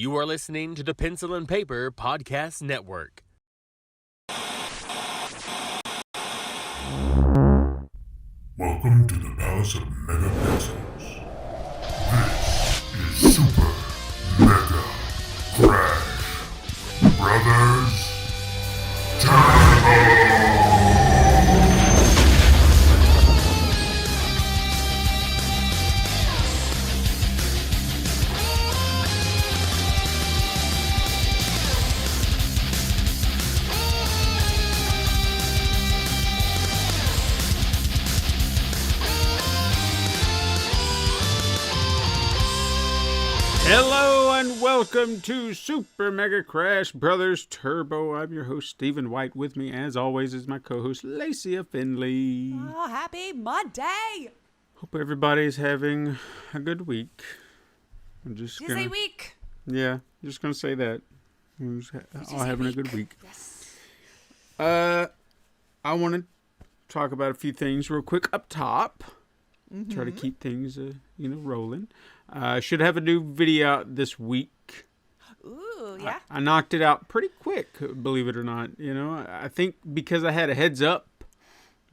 You are listening to the Pencil and Paper Podcast Network. Welcome to the Palace of Mega Pencils. This is Super Mega Crash Brothers Turbo! Hello and welcome to Super Mega Crash Brothers Turbo. I'm your host, Stephen White. With me, as always, is my co-host, Lacey Finley. Oh, happy Monday! Hope everybody's having a good week. I'm just Disney week! Yeah, just gonna say that. All having a good week. Yes. I want to talk about a few things real quick up top. Try to keep things, rolling. Should have a new video out this week. Ooh, yeah. I knocked it out pretty quick, believe it or not. I think because I had a heads up,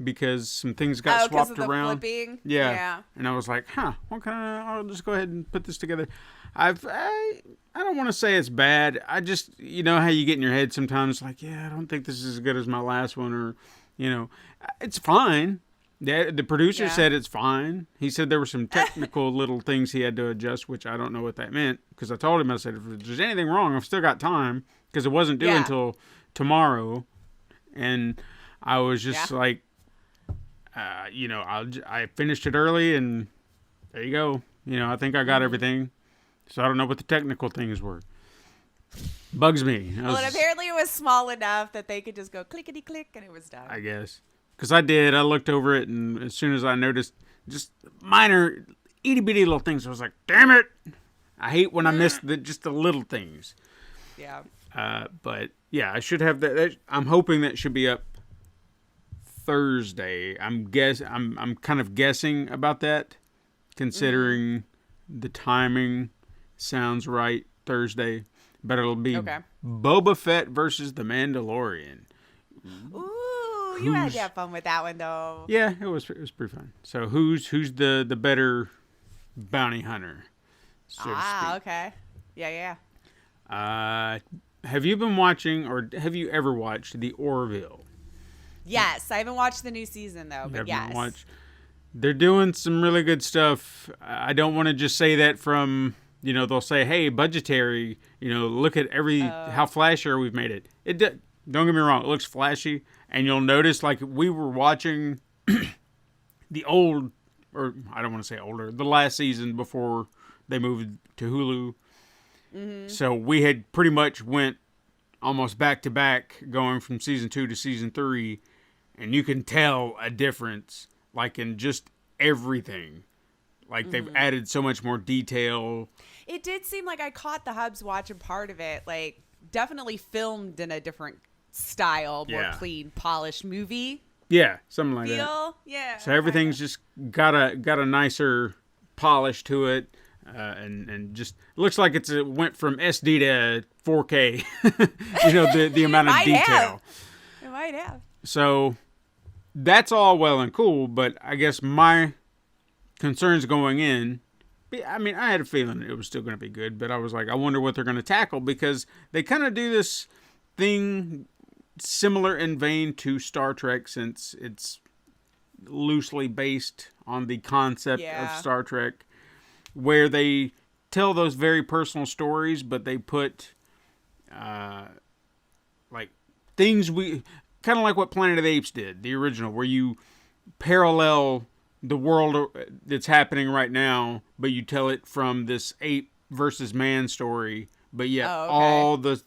because some things got swapped because of around. The flipping? Yeah. And I was like, what kind of? I'll just go ahead and put this together. I don't want to say it's bad. I just, how you get in your head sometimes, like, I don't think this is as good as my last one, or, it's fine. The producer said it's fine. He said there were some technical little things he had to adjust, which I don't know what that meant. Because I told him, I said, if there's anything wrong, I've still got time. Because it wasn't due until tomorrow. And I was just like, I finished it early and there you go. I think I got everything. So I don't know what the technical things were. Bugs me. Well, and apparently it was small enough that they could just go clickety click and it was done. I guess. Because I looked over it, and as soon as I noticed just minor, itty-bitty little things, I was like, damn it! I hate when I miss just the little things. Yeah. But, yeah, I should have that. I'm hoping that should be up Thursday. I'm kind of guessing about that, considering the timing sounds right, Thursday. But it'll be Boba Fett versus the Mandalorian. Ooh. You had to have fun with that one, though. Yeah, it was pretty fun. So who's the better bounty hunter? So to speak. Okay. Yeah. Have you been watching, or have you ever watched The Orville? Yes, I haven't watched the new season though, but yes. They're doing some really good stuff. I don't want to just say that from they'll say, hey, budgetary. Look at how flashy we've made it. Don't get me wrong, it looks flashy. And you'll notice, like, we were watching the old, or I don't want to say older, the last season before they moved to Hulu. Mm-hmm. So we had pretty much went almost back to back, going from season 2 to season 3. And you can tell a difference, like, in just everything. Like, they've added so much more detail. It did seem like I caught the hubs watching part of it, like, definitely filmed in a different style, more clean, polished movie. Yeah, something like that. Yeah. So everything's just got a nicer polish to it, and just looks like it went from SD to 4K. the amount of detail. It might have. So that's all well and cool, but I guess my concerns going in. I mean, I had a feeling it was still going to be good, but I was like, I wonder what they're going to tackle, because they kind of do this thing similar in vein to Star Trek, since it's loosely based on the concept of Star Trek, where they tell those very personal stories, but they put like things kind of like what Planet of the Apes did, the original, where you parallel the world that's happening right now, but you tell it from this ape versus man story, but yet all the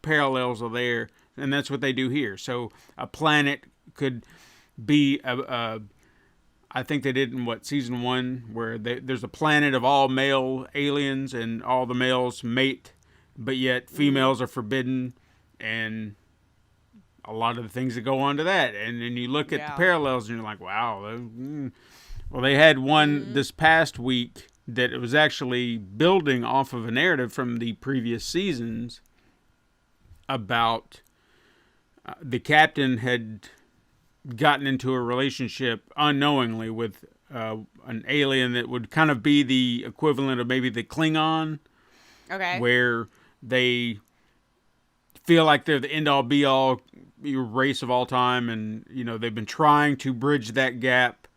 parallels are there. And that's what they do here. So a planet could be I think they did in season 1, where there's a planet of all male aliens and all the males mate, but yet females are forbidden, and a lot of the things that go on to that. And then you look at the parallels and you're like, wow. Well, they had one this past week that it was actually building off of a narrative from the previous seasons about the captain had gotten into a relationship unknowingly with an alien that would kind of be the equivalent of maybe the Klingon. Okay. Where they feel like they're the end-all, be-all race of all time, and, you know, they've been trying to bridge that gap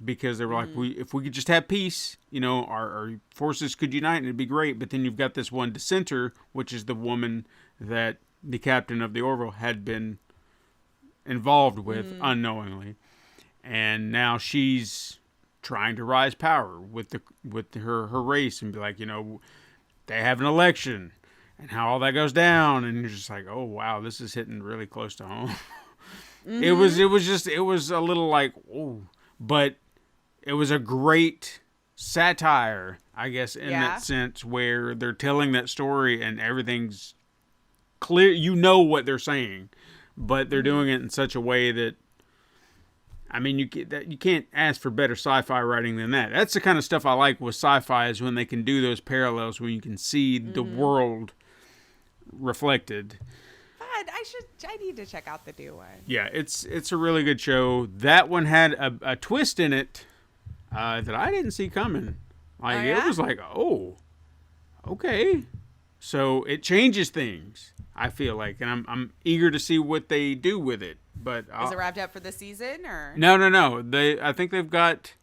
because they were like, if we could just have peace, you know, our forces could unite and it'd be great. But then you've got this one dissenter, which is the woman that the captain of the Orville had been involved with unknowingly. And now she's trying to rise power with her race and be like, you know, they have an election and how all that goes down. And you're just like, oh, wow, this is hitting really close to home. It was a little like, oh, but it was a great satire, I guess, in that sense, where they're telling that story and everything's clear. You know what they're saying, but they're doing it in such a way that, I mean, you can't ask for better sci-fi writing than that. That's the kind of stuff I like with sci-fi, is when they can do those parallels, when you can see the world reflected. I need to check out the new one. Yeah, it's a really good show. That one had a twist in it that I didn't see coming. Like, it was like, oh, okay. So it changes things, I feel like, and I'm eager to see what they do with it. But is it wrapped up for the season, or no? I think they've got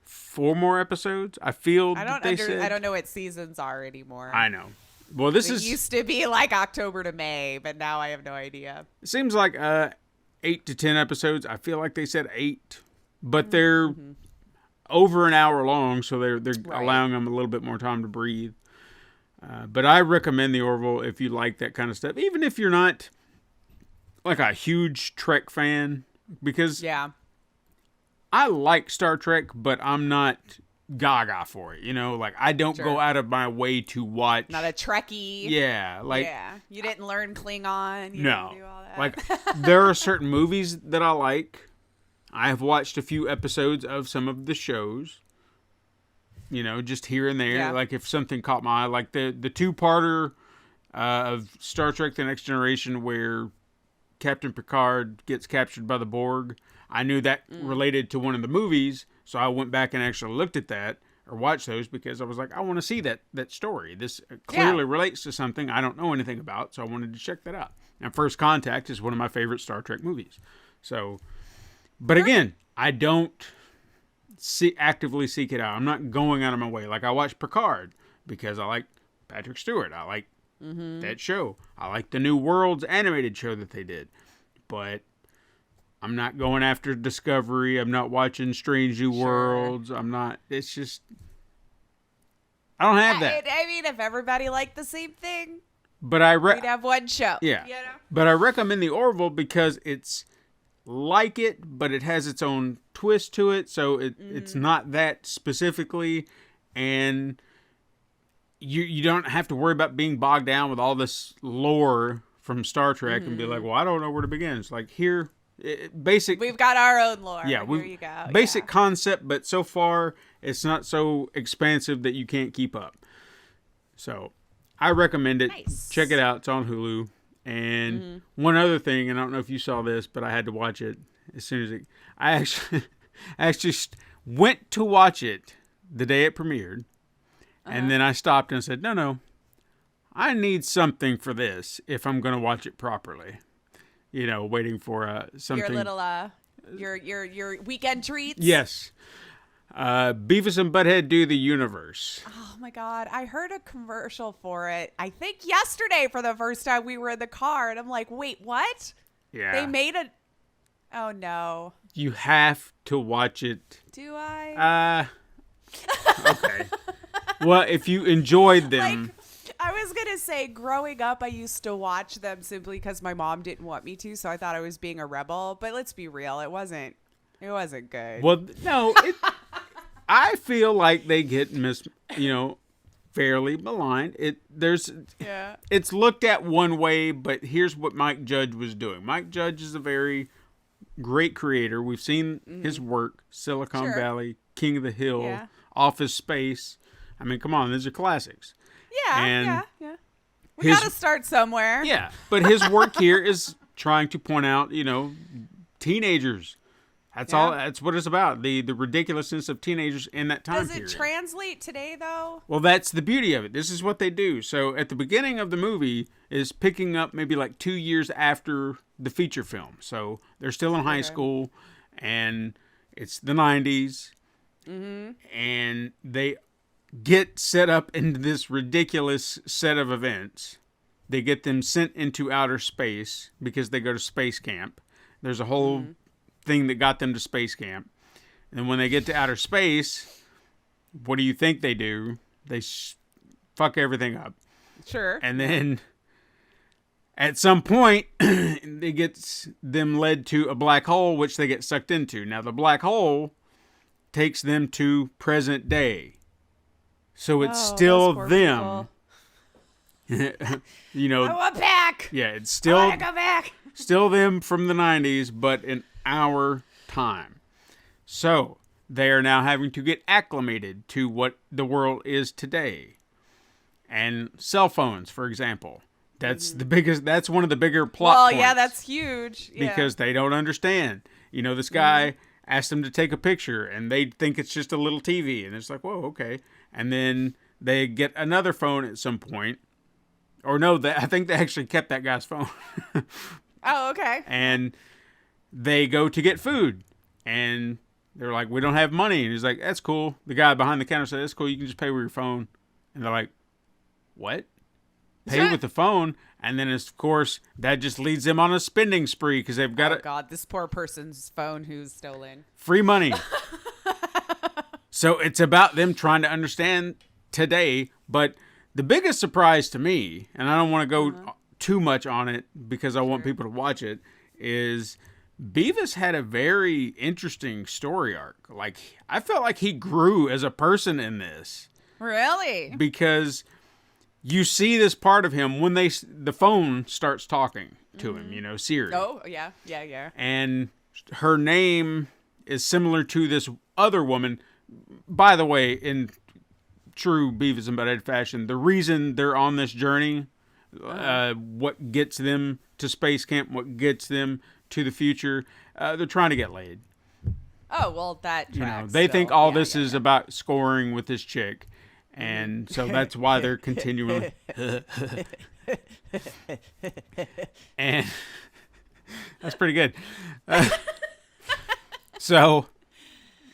4 more episodes. I don't know what seasons are anymore. I know. Well, it used to be like October to May, but now I have no idea. It seems like 8 to 10 episodes. I feel like they said 8, but they're over an hour long, so they're allowing them a little bit more time to breathe. But I recommend the Orville if you like that kind of stuff, even if you're not like a huge Trek fan, because I like Star Trek, but I'm not gaga for it, you know, like I don't go out of my way to watch. Not a Trekkie. Yeah, like you didn't learn Klingon. You no, didn't do all that. Like there are certain movies that I like. I have watched a few episodes of some of the shows, you know, just here and there. Yeah. Like if something caught my eye, like the 2-parter of Star Trek: The Next Generation, where Captain Picard gets captured by the Borg. I knew that related to one of the movies, so I went back and actually looked at that or watched those because I was like, I want to see that story. This clearly relates to something I don't know anything about, so I wanted to check that out. And First Contact is one of my favorite Star Trek movies. So, but again, I don't actively seek it out. I'm not going out of my way. Like I watched Picard because I like Patrick Stewart. I like that show. I like the New Worlds animated show that they did. But I'm not going after Discovery. I'm not watching Strange New Worlds. I'm not. It's just, I don't have that. I mean, if everybody liked the same thing, but we'd have one show. Yeah. You know? But I recommend the Orville because it's like it, but it has its own twist to it. So it's not that specifically. And you don't have to worry about being bogged down with all this lore from Star Trek and be like, well, I don't know where to begin. It's like here. Basic. We've got our own lore. Yeah, here you go. Basic concept, but so far it's not so expansive that you can't keep up. So I recommend it. Nice. Check it out. It's on Hulu. And one other thing, and I don't know if you saw this, but I had to watch it as soon as I actually went to watch it the day it premiered, and then I stopped and said, no, I need something for this if I'm going to watch it properly. You know, waiting for something. Your little, your weekend treats. Yes. Beavis and Butt-Head Do the Universe. Oh my God. I heard a commercial for it. I think yesterday for the first time we were in the car and I'm like, wait, what? Yeah. They made a, oh no. You have to watch it. Do I? Okay. Well, if you enjoyed them. I was going to say, growing up, I used to watch them simply because my mom didn't want me to, so I thought I was being a rebel. But let's be real, it wasn't good. Well, no, I feel like they get fairly maligned. It's looked at one way, but here's what Mike Judge was doing. Mike Judge is a very great creator. We've seen his work, Silicon Valley, King of the Hill, Office Space. I mean, come on, these are classics. Yeah. We got to start somewhere. Yeah, but his work here is trying to point out, teenagers. That's all. That's what it's about. The ridiculousness of teenagers in that time period. Does it translate today, though? Well, that's the beauty of it. This is what they do. So at the beginning of the movie is picking up maybe like 2 years after the feature film. So they're still in high school, and it's the 90s, and they get set up into this ridiculous set of events. They get them sent into outer space because they go to space camp. There's a whole thing that got them to space camp. And when they get to outer space, what do you think they do? They fuck everything up. Sure. And then at some point, they get them led to a black hole, which they get sucked into. Now, the black hole takes them to present day. So it's still them. I want back. Yeah, it's I want to go back. still them from the 90s, but in our time. So they are now having to get acclimated to what the world is today. And cell phones, for example. That's the biggest. That's one of the bigger plot points. Well, yeah, that's huge. Yeah. Because they don't understand. This guy asked them to take a picture, and they think it's just a little TV. And it's like, whoa, okay. And then they get another phone at some point. Or no, I think they actually kept that guy's phone. Oh, okay. And they go to get food. And they're like, we don't have money. And he's like, that's cool. The guy behind the counter said, that's cool. You can just pay with your phone. And they're like, what? Pay with the phone? And then, of course, that just leads them on a spending spree because they've got God, this poor person's phone who's stolen. Free money. So it's about them trying to understand today. But the biggest surprise to me, and I don't want to go too much on it because I want people to watch it, is Beavis had a very interesting story arc. Like, I felt like he grew as a person in this. Really? Because you see this part of him when the phone starts talking to him, Siri. Oh, yeah. And her name is similar to this other woman. By the way, in true Beavis and Butt-Head fashion, the reason they're on this journey, what gets them to space camp, what gets them to the future, they're trying to get laid. Oh, well, that tracks. They think all this is about scoring with this chick. And so that's why they're continuing. And that's pretty good. So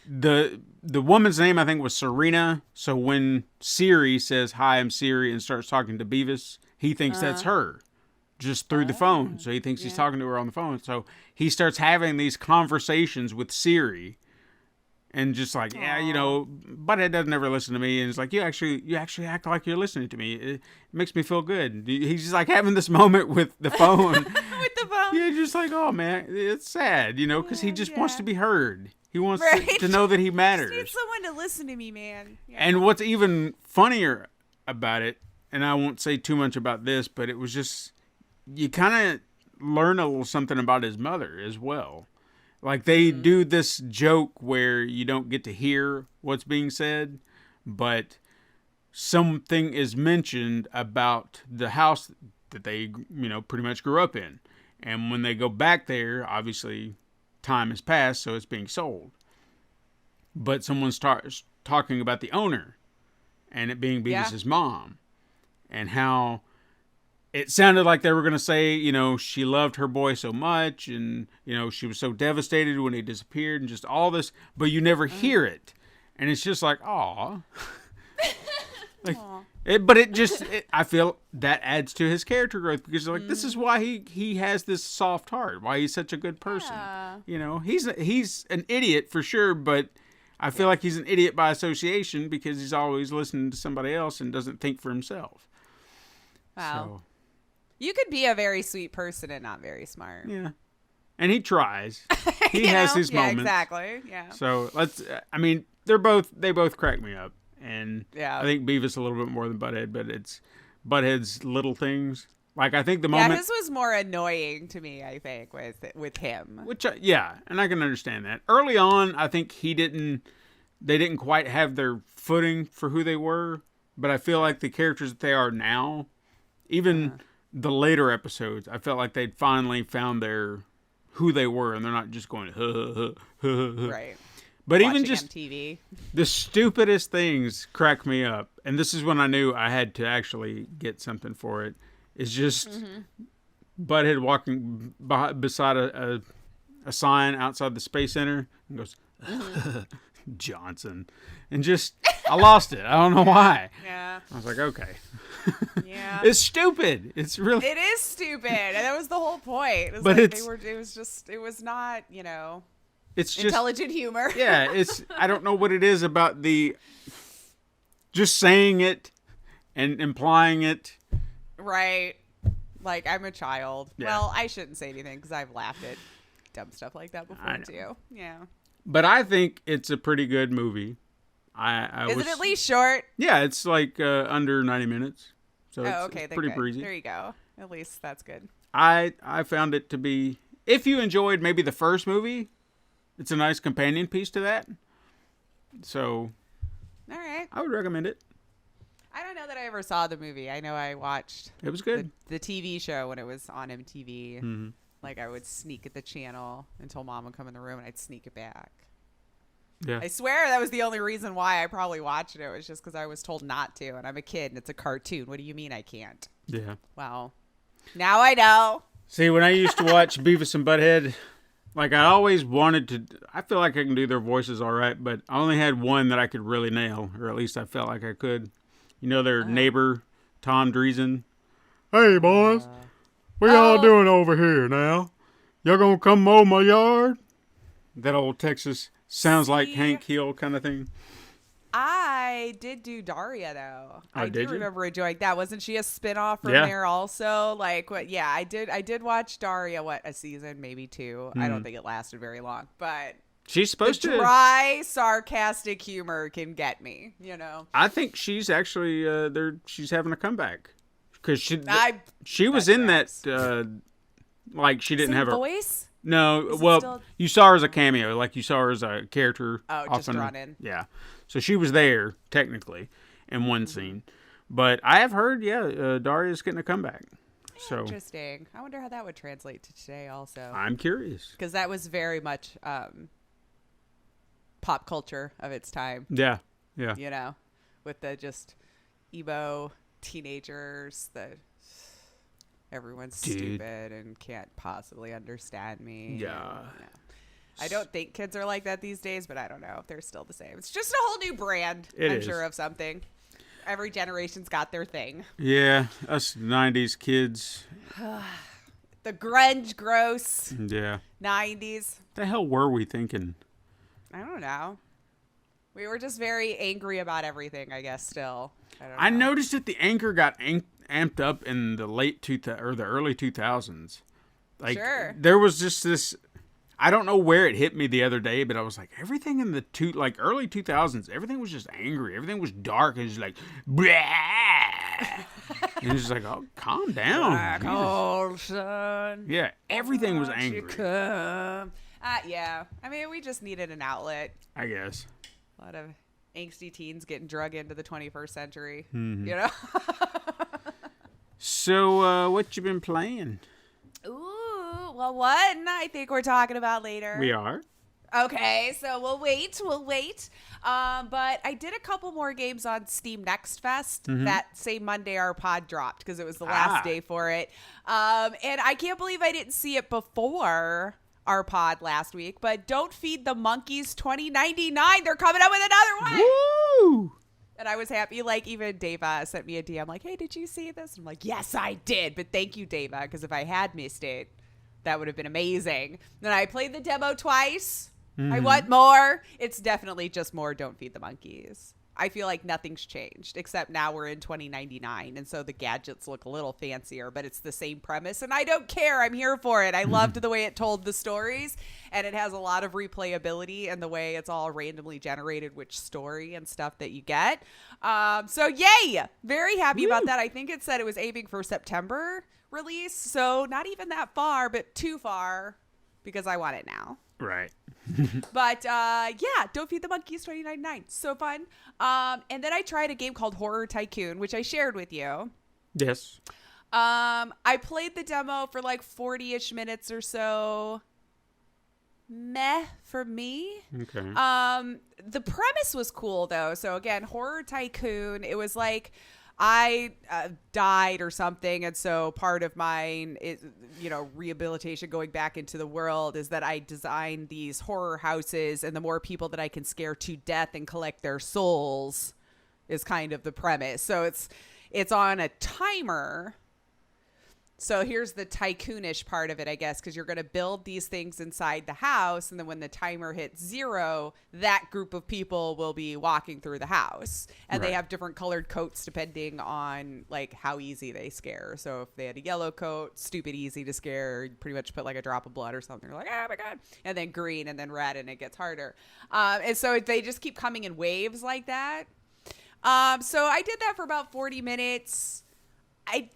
the woman's name, I think, was Serena. So when Siri says, hi, I'm Siri, and starts talking to Beavis, he thinks that's her just through the phone. So he thinks he's talking to her on the phone. So he starts having these conversations with Siri. And just like, Butthead doesn't ever listen to me. And it's like, you actually act like you're listening to me. It makes me feel good. He's just like having this moment with the phone. With the phone. You're just like, oh, man, it's sad, because he just wants to be heard. He wants to know that he matters. Just need someone to listen to me, man. Yeah. And what's even funnier about it, and I won't say too much about this, but it was just, you kind of learn a little something about his mother as well. Like, they do this joke where you don't get to hear what's being said, but something is mentioned about the house that they, pretty much grew up in. And when they go back there, obviously, time has passed, so it's being sold. But someone's talking about the owner, and it being Beavis' mom, and how it sounded like they were going to say, she loved her boy so much, and, she was so devastated when he disappeared, and just all this, but you never hear it. And it's just like, aw. I feel that adds to his character growth, because this is why he has this soft heart, why he's such a good person. Yeah. He's an idiot for sure, but I feel like he's an idiot by association because he's always listening to somebody else and doesn't think for himself. Wow. So, you could be a very sweet person and not very smart. Yeah. And he tries. He has his moments. Exactly. Yeah. So they both crack me up. And I think Beavis a little bit more than Butthead, but it's Butthead's little things. Like, I think the moment... Yeah, his was more annoying to me, I think, with him. Which, and I can understand that. Early on, I think he didn't they didn't quite have their footing for who they were. But I feel like the characters that they are now, even the later episodes, I felt like they'd finally found who they were, and they're not just going Right. But Watching even just MTV. the stupidest things crack me up, and this is when I knew I had to actually get something for it. Is just Butthead walking beside a sign outside the Space Center and goes, Johnson. And just, I lost it. I don't know why. Yeah. I was like, okay. Yeah. It's stupid. It's really. It is stupid. And that was the whole point. But like it was not, It's just intelligent humor. Yeah, I don't know what it is about just saying it and implying it. Right. Like, I'm a child. Yeah. Well, I shouldn't say anything because I've laughed at dumb stuff like that before, too. Yeah. But I think it's a pretty good movie. Is it at least short? Yeah, it's like under 90 minutes. So it's then pretty good. breezy. There you go. At least that's good. I found it to be, if you enjoyed maybe the first movie, it's a nice companion piece to that. So, All right. I would recommend it. I don't know that I ever saw the movie. I know I watched It was good. the TV show when it was on MTV. Mm-hmm. Like, I would sneak at the channel until Mom would come in the room, and I'd sneak it back. Yeah. I swear that was the only reason why I probably watched it. It was just because I was told not to, and I'm a kid, and it's a cartoon. What do you mean I can't? Yeah. Well, now I know. See, when I used to watch Beavis and Butt-Head, like I always wanted to, I feel like I can do their voices all right, but I only had one that I could really nail, or at least I felt like I could. You know, their neighbor, Tom Dreesen. Hey, boys. What y'all doing over here now? Y'all gonna come mow my yard? That old Texas sounds like Hank Hill kind of thing. I did do Daria, though. I do did you? remember enjoying that. Wasn't she a spinoff from Yeah. there also? Like, what? Yeah, I did watch Daria, a season, maybe two. I don't think it lasted very long, but She's supposed the to. dry, sarcastic humor can get me, I think she's actually she's having a comeback because she was that in tracks. that like she didn't Same have a voice? no. Is it Well, still- you saw her as a cameo, like you saw her as a character. Oh, just often, drawn in. Yeah, so she was there technically in one scene, but I have heard Daria's getting a comeback. So Interesting. I wonder how that would translate to today also. I'm curious. Because that was very much pop culture of its time, Yeah. with the just emo teenagers that everyone's Dude. stupid and can't possibly understand me. Yeah. I don't think kids are like that these days, but I don't know if they're still the same. It's just a whole new brand, It I'm is. sure, of something. Every generation's got their thing. Yeah, us 90s kids. The grunge, gross Yeah. 90s. The hell were we thinking? I don't know. We were just very angry about everything, I guess, still. I don't I know. noticed that the anger got amped up in the the early 2000s. Like Sure. there was just this. I don't know where it hit me the other day, but I was like, everything in the early 2000s, everything was just angry. Everything was dark. It was like, blah. And it's just like, oh, calm down. Black Jesus. hole sun. Yeah, everything was won't you angry. come? Yeah. I mean, we just needed an outlet. I guess. A lot of angsty teens getting drug into the 21st century. Mm-hmm. You know? So, what you been playing? Ooh, well, one I think we're talking about later. We are. Okay, so we'll wait. But I did a couple more games on Steam Next Fest that same Monday our pod dropped because it was the last day for it. And I can't believe I didn't see it before our pod last week. But Don't Feed the Monkeys 2099. They're coming up with another one. Woo! And I was happy. Like, even Dava sent me a DM like, hey, did you see this? And I'm like, yes, I did. But thank you, Dava, because if I had missed it, that would have been amazing. Then I played the demo twice. I want more. It's definitely just more Don't Feed the Monkeys. I feel like nothing's changed, except now we're in 2099, and so the gadgets look a little fancier, but it's the same premise, and I don't care. I'm here for it. I loved the way it told the stories, and it has a lot of replayability and the way it's all randomly generated, which story and stuff that you get. So yay! Very happy about that. I think it said it was aiming for September release, so not even that far, but too far, because I want it now. Right. But Don't Feed the Monkeys, $29.99. So fun. And then I tried a game called Horror Tycoon, which I shared with you. Yes. I played the demo for like 40-ish minutes or so. Meh for me. Okay. The premise was cool though. So again, Horror Tycoon. It was like I died or something, and so part of mine is, rehabilitation, going back into the world, is that I design these horror houses, and the more people that I can scare to death and collect their souls is kind of the premise. So it's on a timer. So here's the tycoonish part of it, I guess, because you're going to build these things inside the house. And then when the timer hits 0, that group of people will be walking through the house. And They have different colored coats depending on like how easy they scare. So if they had a yellow coat, stupid easy to scare, you pretty much put like a drop of blood or something. You're like, oh my God. And then green and then red, and it gets harder. And so they just keep coming in waves like that. So I did that for about 40 minutes. I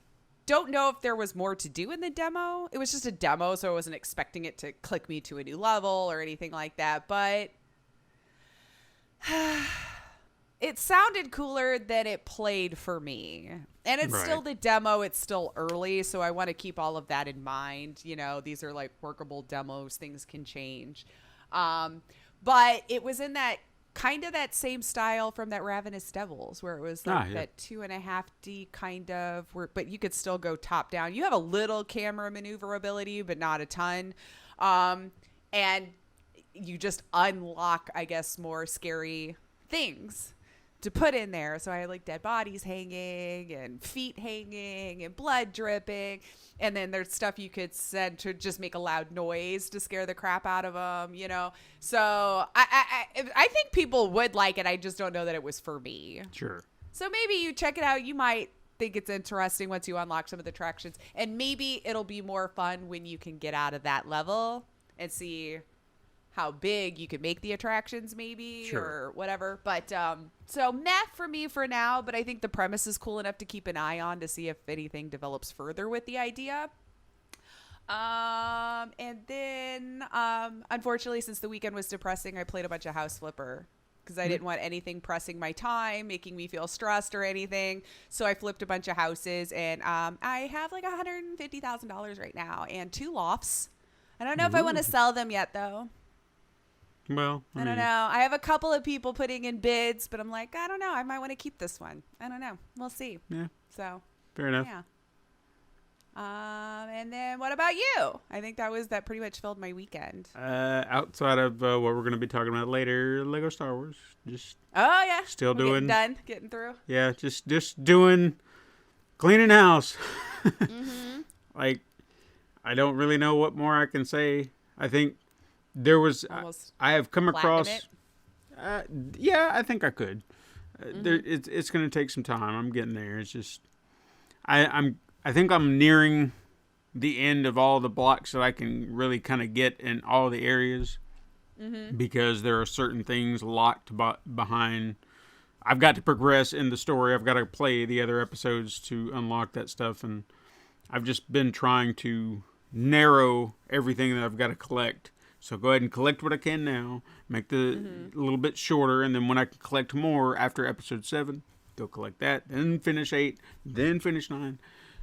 don't know if there was more to do in the demo. It was just a demo, so I wasn't expecting it to click me to a new level or anything like that. But it sounded cooler than it played for me. And it's still the demo. It's still early, so I want to keep all of that in mind. These are like workable demos. Things can change. But it was in that kind of that same style from that Ravenous Devils, where it was like that 2.5D kind of, but you could still go top down. You have a little camera maneuverability, but not a ton. And you just unlock, I guess, more scary things to put in there. So I had like dead bodies hanging and feet hanging and blood dripping. And then there's stuff you could send to just make a loud noise to scare the crap out of them, So I think people would like it. I just don't know that it was for me. Sure. So maybe you check it out. You might think it's interesting once you unlock some of the attractions. And maybe it'll be more fun when you can get out of that level and see how big you could make the attractions maybe or whatever. But so meh for me for now, but I think the premise is cool enough to keep an eye on to see if anything develops further with the idea. And then unfortunately, since the weekend was depressing, I played a bunch of House Flipper because I didn't want anything pressing my time, making me feel stressed or anything. So I flipped a bunch of houses, and I have like $150,000 right now and 2 lofts. I don't know if I want to sell them yet though. Well, I don't know. I have a couple of people putting in bids, but I'm like, I don't know. I might want to keep this one. I don't know. We'll see. Yeah. So. Fair enough. Yeah. And then what about you? I think that pretty much filled my weekend. Outside of what we're going to be talking about later, Lego Star Wars. Just. Oh yeah. Still doing. Getting through. Yeah, just doing cleaning house. Mm-hmm. Like, I don't really know what more I can say. I think. There was, I have come across, yeah, I think I could. It's going to take some time. I'm getting there. It's just, I think I'm nearing the end of all the blocks that I can really kind of get in all the areas, because there are certain things locked behind. I've got to progress in the story. I've got to play the other episodes to unlock that stuff, and I've just been trying to narrow everything that I've got to collect. So go ahead and collect what I can now, make the a little bit shorter, and then when I can collect more after episode 7, go collect that, then finish 8, then finish 9.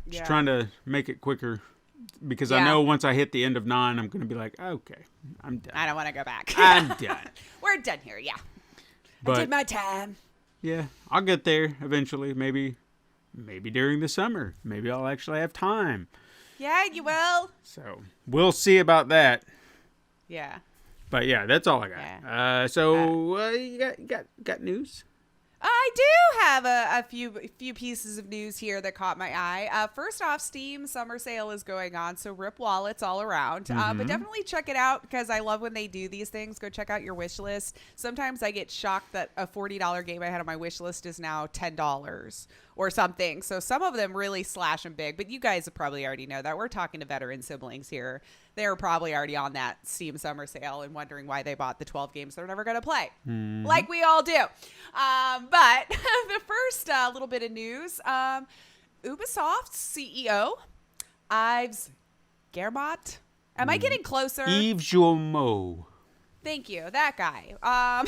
Just trying to make it quicker, because I know once I hit the end of 9, I'm going to be like, okay, I'm done. I don't want to go back. I'm done. We're done here, yeah. But, I did my time. Yeah, I'll get there eventually, maybe during the summer. Maybe I'll actually have time. Yeah, you will. So we'll see about that. Yeah. But yeah, that's all I got. Yeah. You got news? I do have a few pieces of news here that caught my eye. First off, Steam summer sale is going on, so rip wallets all around. But definitely check it out, because I love when they do these things. Go check out your wish list. Sometimes I get shocked that a $40 game I had on my wish list is now $10 or something. So some of them really slash them big, but you guys have probably already know that. We're talking to veteran siblings here. They're probably already on that Steam summer sale and wondering why they bought the 12 games they're never going to play, like we all do. But the first little bit of news, Ubisoft's CEO, Yves Guillemot. Am I getting closer? Yves Guillemot. Thank you. That guy. I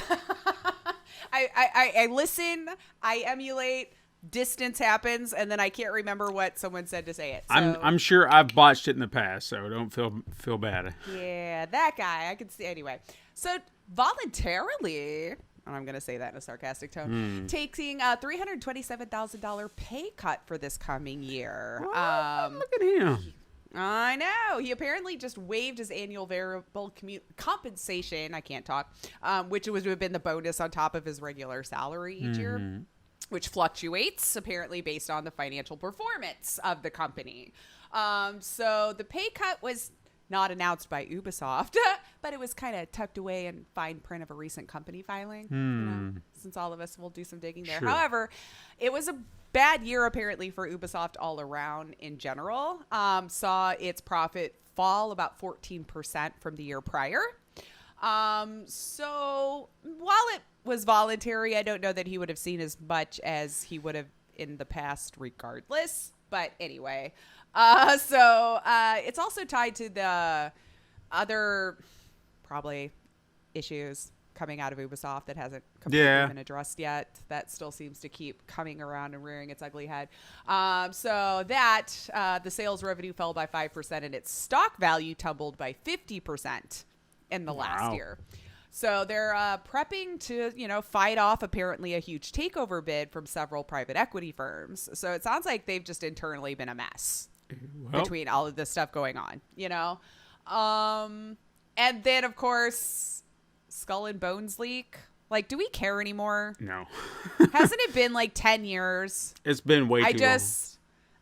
listen, I emulate, distance happens, and then I can't remember what someone said to say it. So, I'm sure I've botched it in the past, so don't feel bad. yeah, that guy. I can see. Anyway, so voluntarily, and I'm going to say that in a sarcastic tone, taking a $327,000 pay cut for this coming year. Look at him. I know. He apparently just waived his annual variable compensation. I can't talk. Which would have been the bonus on top of his regular salary each year, which fluctuates apparently based on the financial performance of the company. So the pay cut was not announced by Ubisoft, but it was kind of tucked away in fine print of a recent company filing, you know, since all of us will do some digging there. Sure. However, it was a bad year apparently for Ubisoft all around in general. Saw its profit fall about 14% from the year prior. So while it was voluntary, I don't know that he would have seen as much as he would have in the past regardless. But anyway, so it's also tied to the other probably issues coming out of Ubisoft that hasn't completely been addressed yet. That still seems to keep coming around and rearing its ugly head. So that the sales revenue fell by 5% and its stock value tumbled by 50% in the last year. So they're prepping to, you know, fight off apparently a huge takeover bid from several private equity firms. So it sounds like they've just internally been a mess between all of this stuff going on, you know. And then, of course, Skull and Bones leak. Like, do we care anymore? No. Hasn't it been like 10 years? It's been way too long.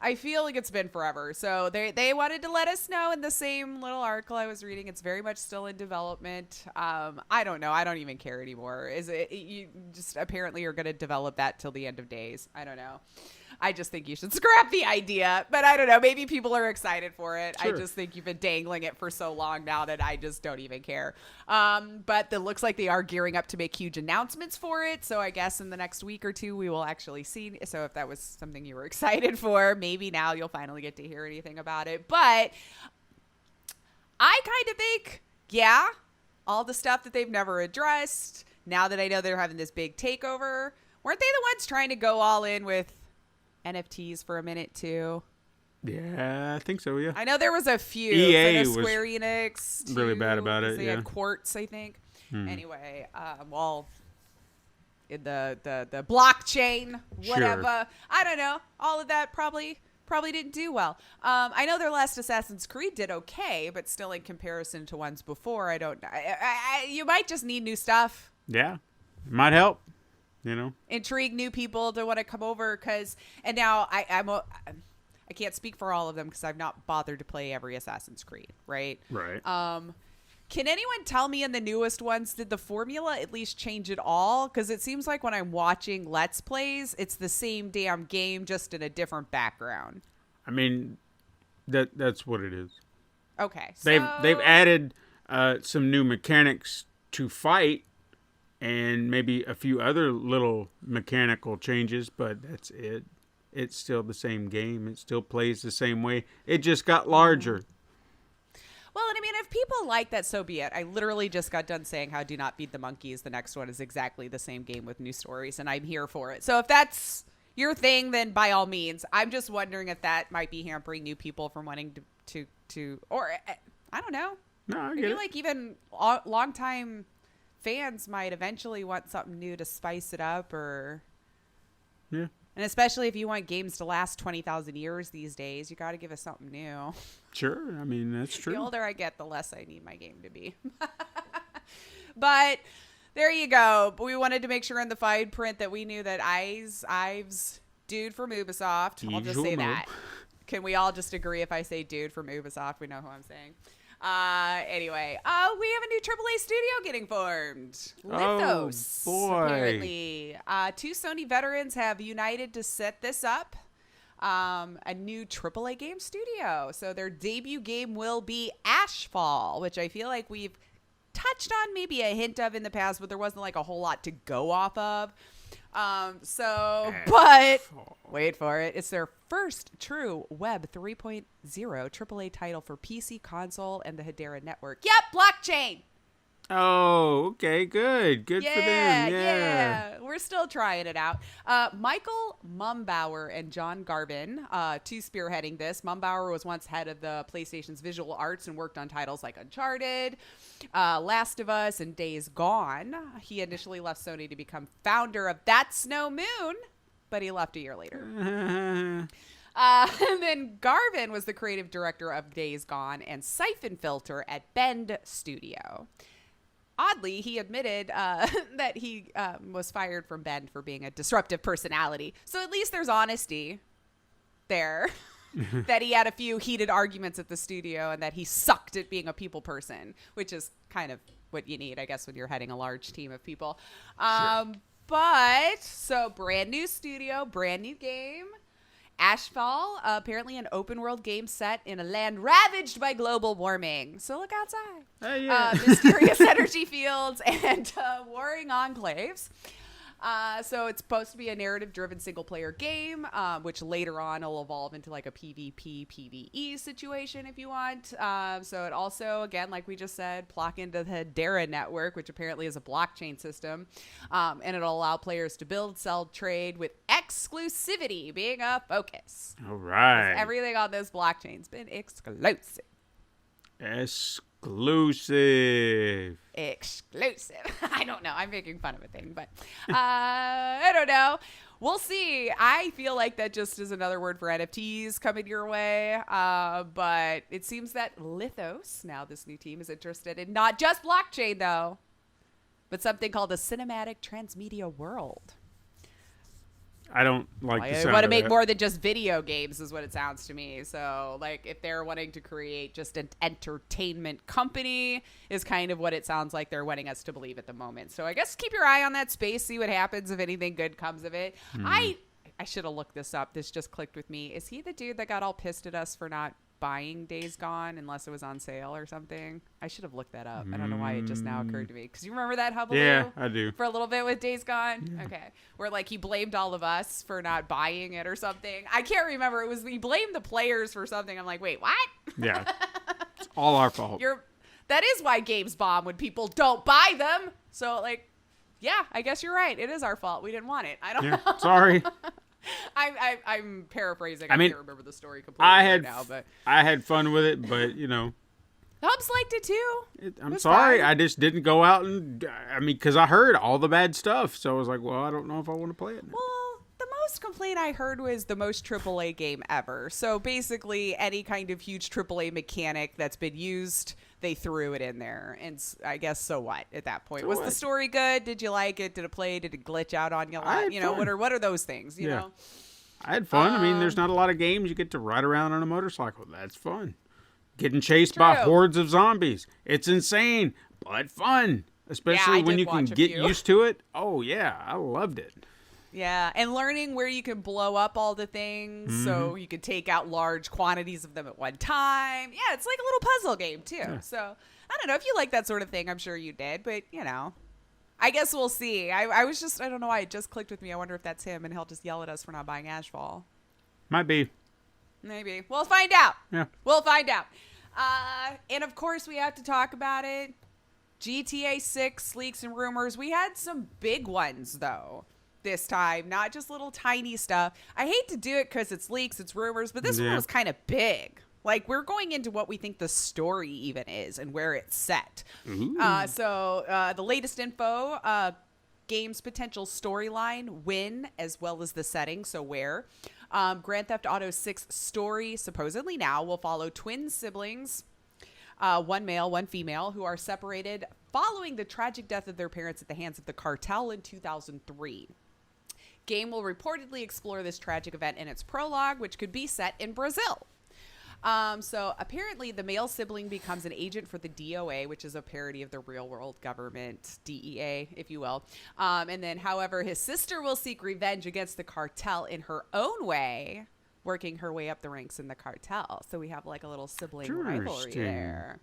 I feel like it's been forever. So they wanted to let us know in the same little article I was reading. It's very much still in development. I don't know. I don't even care anymore. Is it you just apparently are going to develop that till the end of days? I don't know. I just think you should scrap the idea. But I don't know. Maybe people are excited for it. Sure. I just think you've been dangling it for so long now that I just don't even care. But it looks like they are gearing up to make huge announcements for it. So I guess in the next week or two, we will actually see. So if that was something you were excited for, maybe now you'll finally get to hear anything about it. But I kind of think, yeah, all the stuff that they've never addressed, now that I know they're having this big takeover, weren't they the ones trying to go all in with NFTs for a minute too? Yeah, I think so. Yeah, I know there was a few. EA was Square Enix too, really bad about it. They Yeah, had Quartz, I think. Anyway, well, in the blockchain, whatever. Sure. I don't know. All of that probably didn't do well. I know their last Assassin's Creed did okay, but still in comparison to ones before, I don't. You might just need new stuff. Yeah, it might help. You know, intrigue new people to want to come over and now I can't speak for all of them because I've not bothered to play every Assassin's Creed, right? Right. Can anyone tell me in the newest ones, did the formula at least change at all? Because it seems like when I'm watching Let's Plays, it's the same damn game, just in a different background. I mean, that's what it is. Okay. They've added some new mechanics to fight, and maybe a few other little mechanical changes, but that's it. It's still the same game. It still plays the same way. It just got larger. Well, and I mean, if people like that, so be it. I literally just got done saying how Do Not Feed the Monkeys, the next one, is exactly the same game with new stories, and I'm here for it. So if that's your thing, then by all means. I'm just wondering if that might be hampering new people from wanting to or I don't know. No, I I get feel it. like even long-time fans might eventually want something new to spice it up, or Yeah. and especially if you want games to last 20,000 years these days, you got to give us something new. Sure. I mean, that's true. The older I get, the less I need my game to be. But there you go. But we wanted to make sure in the fine print that we knew that Ives dude from Ubisoft. I'll just say that. Can we all just agree if I say dude from Ubisoft, we know who I'm saying? Anyway, we have a new AAA studio getting formed. Lithos. Oh, boy. Apparently. Two Sony veterans have united to set this up. A new AAA game studio. So their debut game will be Ashfall, which I feel like we've touched on maybe a hint of in the past, but there wasn't like a whole lot to go off of. But wait for it. It's their first true Web 3.0 AAA title for PC, console, and the Hedera network. Yep, blockchain. Oh, okay, good for them. Yeah. We're still trying it out. Michael Mumbauer and John Garvin, two spearheading this. Mumbauer was once head of the PlayStation's visual arts and worked on titles like Uncharted, Last of Us, and Days Gone. He initially left Sony to become founder of That's No Moon, but he left a year later. And then Garvin was the creative director of Days Gone and Siphon Filter at Bend Studio. Oddly, he admitted that he was fired from Bend for being a disruptive personality. So at least there's honesty there. That he had a few heated arguments at the studio and that he sucked at being a people person, which is kind of what you need, I guess, when you're heading a large team of people. Sure. But, so brand new studio, brand new game. Ashfall, apparently an open world game set in a land ravaged by global warming. So look outside. Yeah. Mysterious energy fields and warring enclaves. So it's supposed to be a narrative-driven single-player game, which later on will evolve into like a PvP, PvE situation if you want. So it also, again, like we just said, block into the Hedera network, which apparently is a blockchain system. And it'll allow players to build, sell, trade with exclusivity being a focus. All right. Everything on this blockchain's been exclusive. Exclusive. I don't know. I'm making fun of a thing, but I don't know. We'll see. I feel like that just is another word for NFTs coming your way. But it seems that Lithos, now this new team, is interested in not just blockchain, though, but something called the Cinematic Transmedia World. I don't like the They sound want to of make that. more than just video games is what it sounds to me. So like if they're wanting to create just an entertainment company is kind of what it sounds like they're wanting us to believe at the moment. So I guess keep your eye on that space, see what happens if anything good comes of it. I should have looked this up. This just clicked with me. Is he the dude that got all pissed at us for not buying Days Gone unless it was on sale or something? I should have looked that up. I don't know why it just now occurred to me. Because you remember that hullabaloo? Yeah, I do. For a little bit with Days Gone? Yeah. Okay. Where like he blamed all of us for not buying it or something. I can't remember. It was he blamed the players for something. I'm like, wait, what? Yeah. It's all our fault. That is why games bomb when people don't buy them. So like, yeah, I guess you're right. It is our fault. We didn't want it. I don't know. Sorry. I'm paraphrasing. I mean, can't remember the story completely now, but I had fun with it, but you know, Hubs liked it too. I'm sorry, I just didn't go out and because I heard all the bad stuff, so I was like, well, I don't know if I want to play it now. Well, the most complaint I heard was the most AAA game ever. So basically, any kind of huge AAA mechanic that's been used, they threw it in there. And I guess so what at that point? Was the story good? Did you like it? Did it play? Did it glitch out on you? You know, what are those things? You know, I had fun. I mean, there's not a lot of games you get to ride around on a motorcycle. That's fun. Getting chased by hordes of zombies. It's insane, but fun. Especially when you can get used to it. Oh, yeah. I loved it. Yeah, and learning where you can blow up all the things so you can take out large quantities of them at one time. Yeah, it's like a little puzzle game, too. Yeah. So, I don't know. If you like that sort of thing, I'm sure you did. But, you know, I guess we'll see. I don't know why it just clicked with me. I wonder if that's him, and he'll just yell at us for not buying Ashfall. Might be. Maybe. We'll find out. Yeah. We'll find out. And, of course, we have to talk about it. GTA 6 leaks and rumors. We had some big ones, though. This time, not just little tiny stuff. I hate to do it because it's leaks, it's rumors, but this one was kind of big. Like, we're going into what we think the story even is and where it's set. So the latest info, game's potential storyline, when, as well as the setting, so where. Grand Theft Auto 6 story, supposedly now, will follow twin siblings, one male, one female, who are separated following the tragic death of their parents at the hands of the cartel in 2003. Game will reportedly explore this tragic event in its prologue, which could be set in Brazil. So apparently the male sibling becomes an agent for the DOA, which is a parody of the real world government, DEA, if you will. And then, however, his sister will seek revenge against the cartel in her own way, working her way up the ranks in the cartel. So we have like a little sibling rivalry there.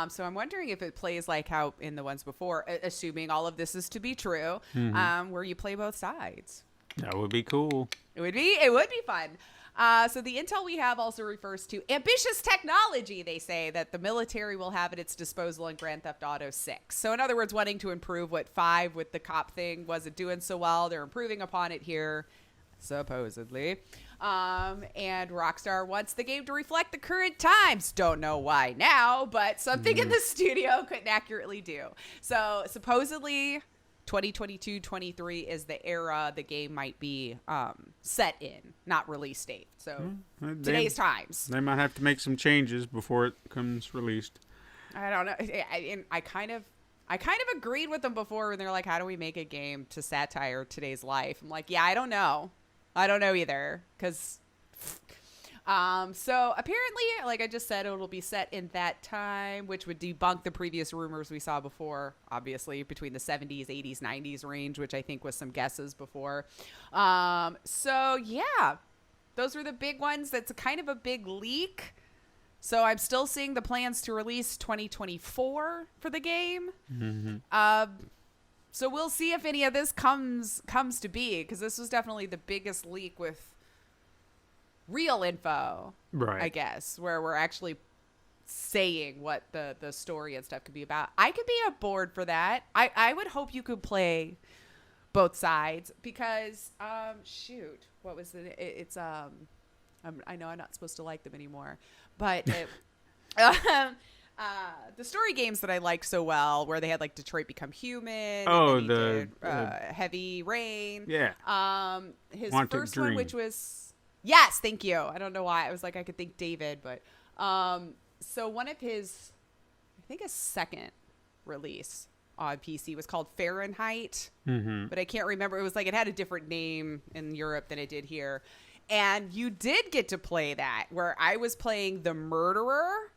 So I'm wondering if it plays like how in the ones before, assuming all of this is to be true, where you play both sides. That would be cool. It would be fun. So the intel we have also refers to ambitious technology, they say, that the military will have at its disposal in Grand Theft Auto 6. So in other words, wanting to improve what 5 with the cop thing wasn't doing so well. They're improving upon it here, supposedly. And Rockstar wants the game to reflect the current times. Don't know why now, but something in the studio couldn't accurately do. So supposedly 2022-23 is the era the game might be set in, not release date. So today's times. They might have to make some changes before it comes released. I don't know. I kind of agreed with them before when they're like, how do we make a game to satire today's life? I'm like, yeah, I don't know. I don't know either. Because so apparently, like I just said, it'll be set in that time, which would debunk the previous rumors we saw before, obviously, between the 70s, 80s, 90s range, which I think was some guesses before. So, yeah, those were the big ones. That's kind of a big leak. So I'm still seeing the plans to release 2024 for the game. So we'll see if any of this comes to be, because this was definitely the biggest leak with real info, right? I guess, where we're actually saying what the story and stuff could be about. I could be aboard for that. I would hope you could play both sides, because shoot, what was it's I know I'm not supposed to like them anymore, but the story games that I liked so well, where they had like Detroit Become Human, Heavy Rain, his Wanted first Dream. one, which was thank you. I don't know why I was like I could think David, but so one of his, I think his second release on PC was called Fahrenheit, but I can't remember. It was like it had a different name in Europe than it did here, and you did get to play that, where I was playing the murderer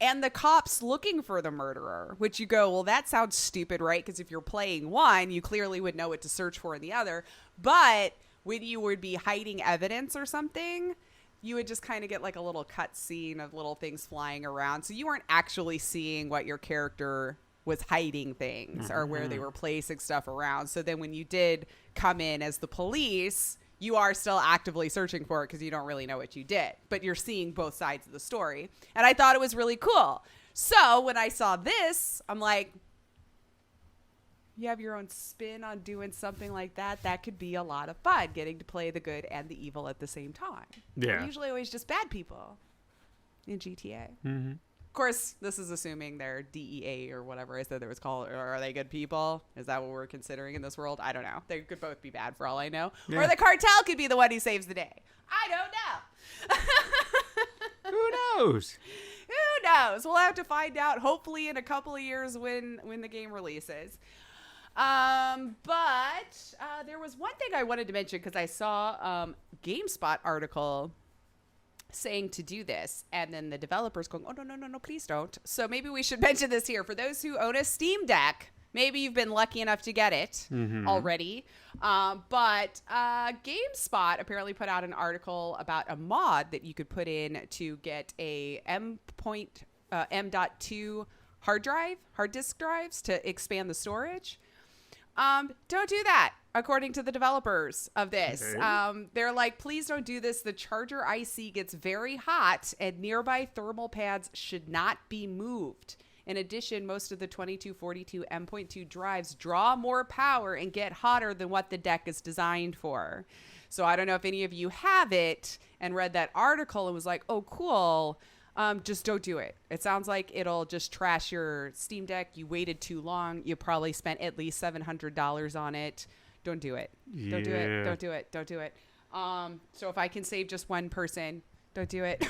and the cops looking for the murderer, which you go, well, that sounds stupid, right? Because if you're playing one, you clearly would know what to search for in the other. But when you would be hiding evidence or something, you would just kind of get like a little cut scene of little things flying around. So you weren't actually seeing what your character was hiding things or where they were placing stuff around. So then when you did come in as the police, you are still actively searching for it because you don't really know what you did, but you're seeing both sides of the story. And I thought it was really cool. So when I saw this, I'm like, you have your own spin on doing something like that. That could be a lot of fun, getting to play the good and the evil at the same time. Yeah. They're usually always just bad people in GTA. Of course, this is assuming they're DEA or whatever it was called. Or are they good people? Is that what we're considering in this world? I don't know. They could both be bad for all I know. Yeah. Or the cartel could be the one who saves the day. I don't know. Who knows? Who knows? We'll have to find out, hopefully in a couple of years when the game releases. But there was one thing I wanted to mention, because I saw GameSpot article saying to do this, and then the developers going, oh, no, please don't. So maybe we should mention this here. For those who own a Steam Deck, maybe you've been lucky enough to get it already. But GameSpot apparently put out an article about a mod that you could put in to get a M.2 hard disk drives to expand the storage. Don't do that, according to the developers of this. Okay. They're like, please don't do this. The charger IC gets very hot, and nearby thermal pads should not be moved. In addition, most of the 2242 M.2 drives draw more power and get hotter than what the deck is designed for. So I don't know if any of you have it and read that article and was like, oh, cool. Just don't do it. It sounds like it'll just trash your Steam Deck. You waited too long. You probably spent at least $700 on it. Don't do it. Yeah. Don't do it. Don't do it. Don't do it. So if I can save just one person, don't do it.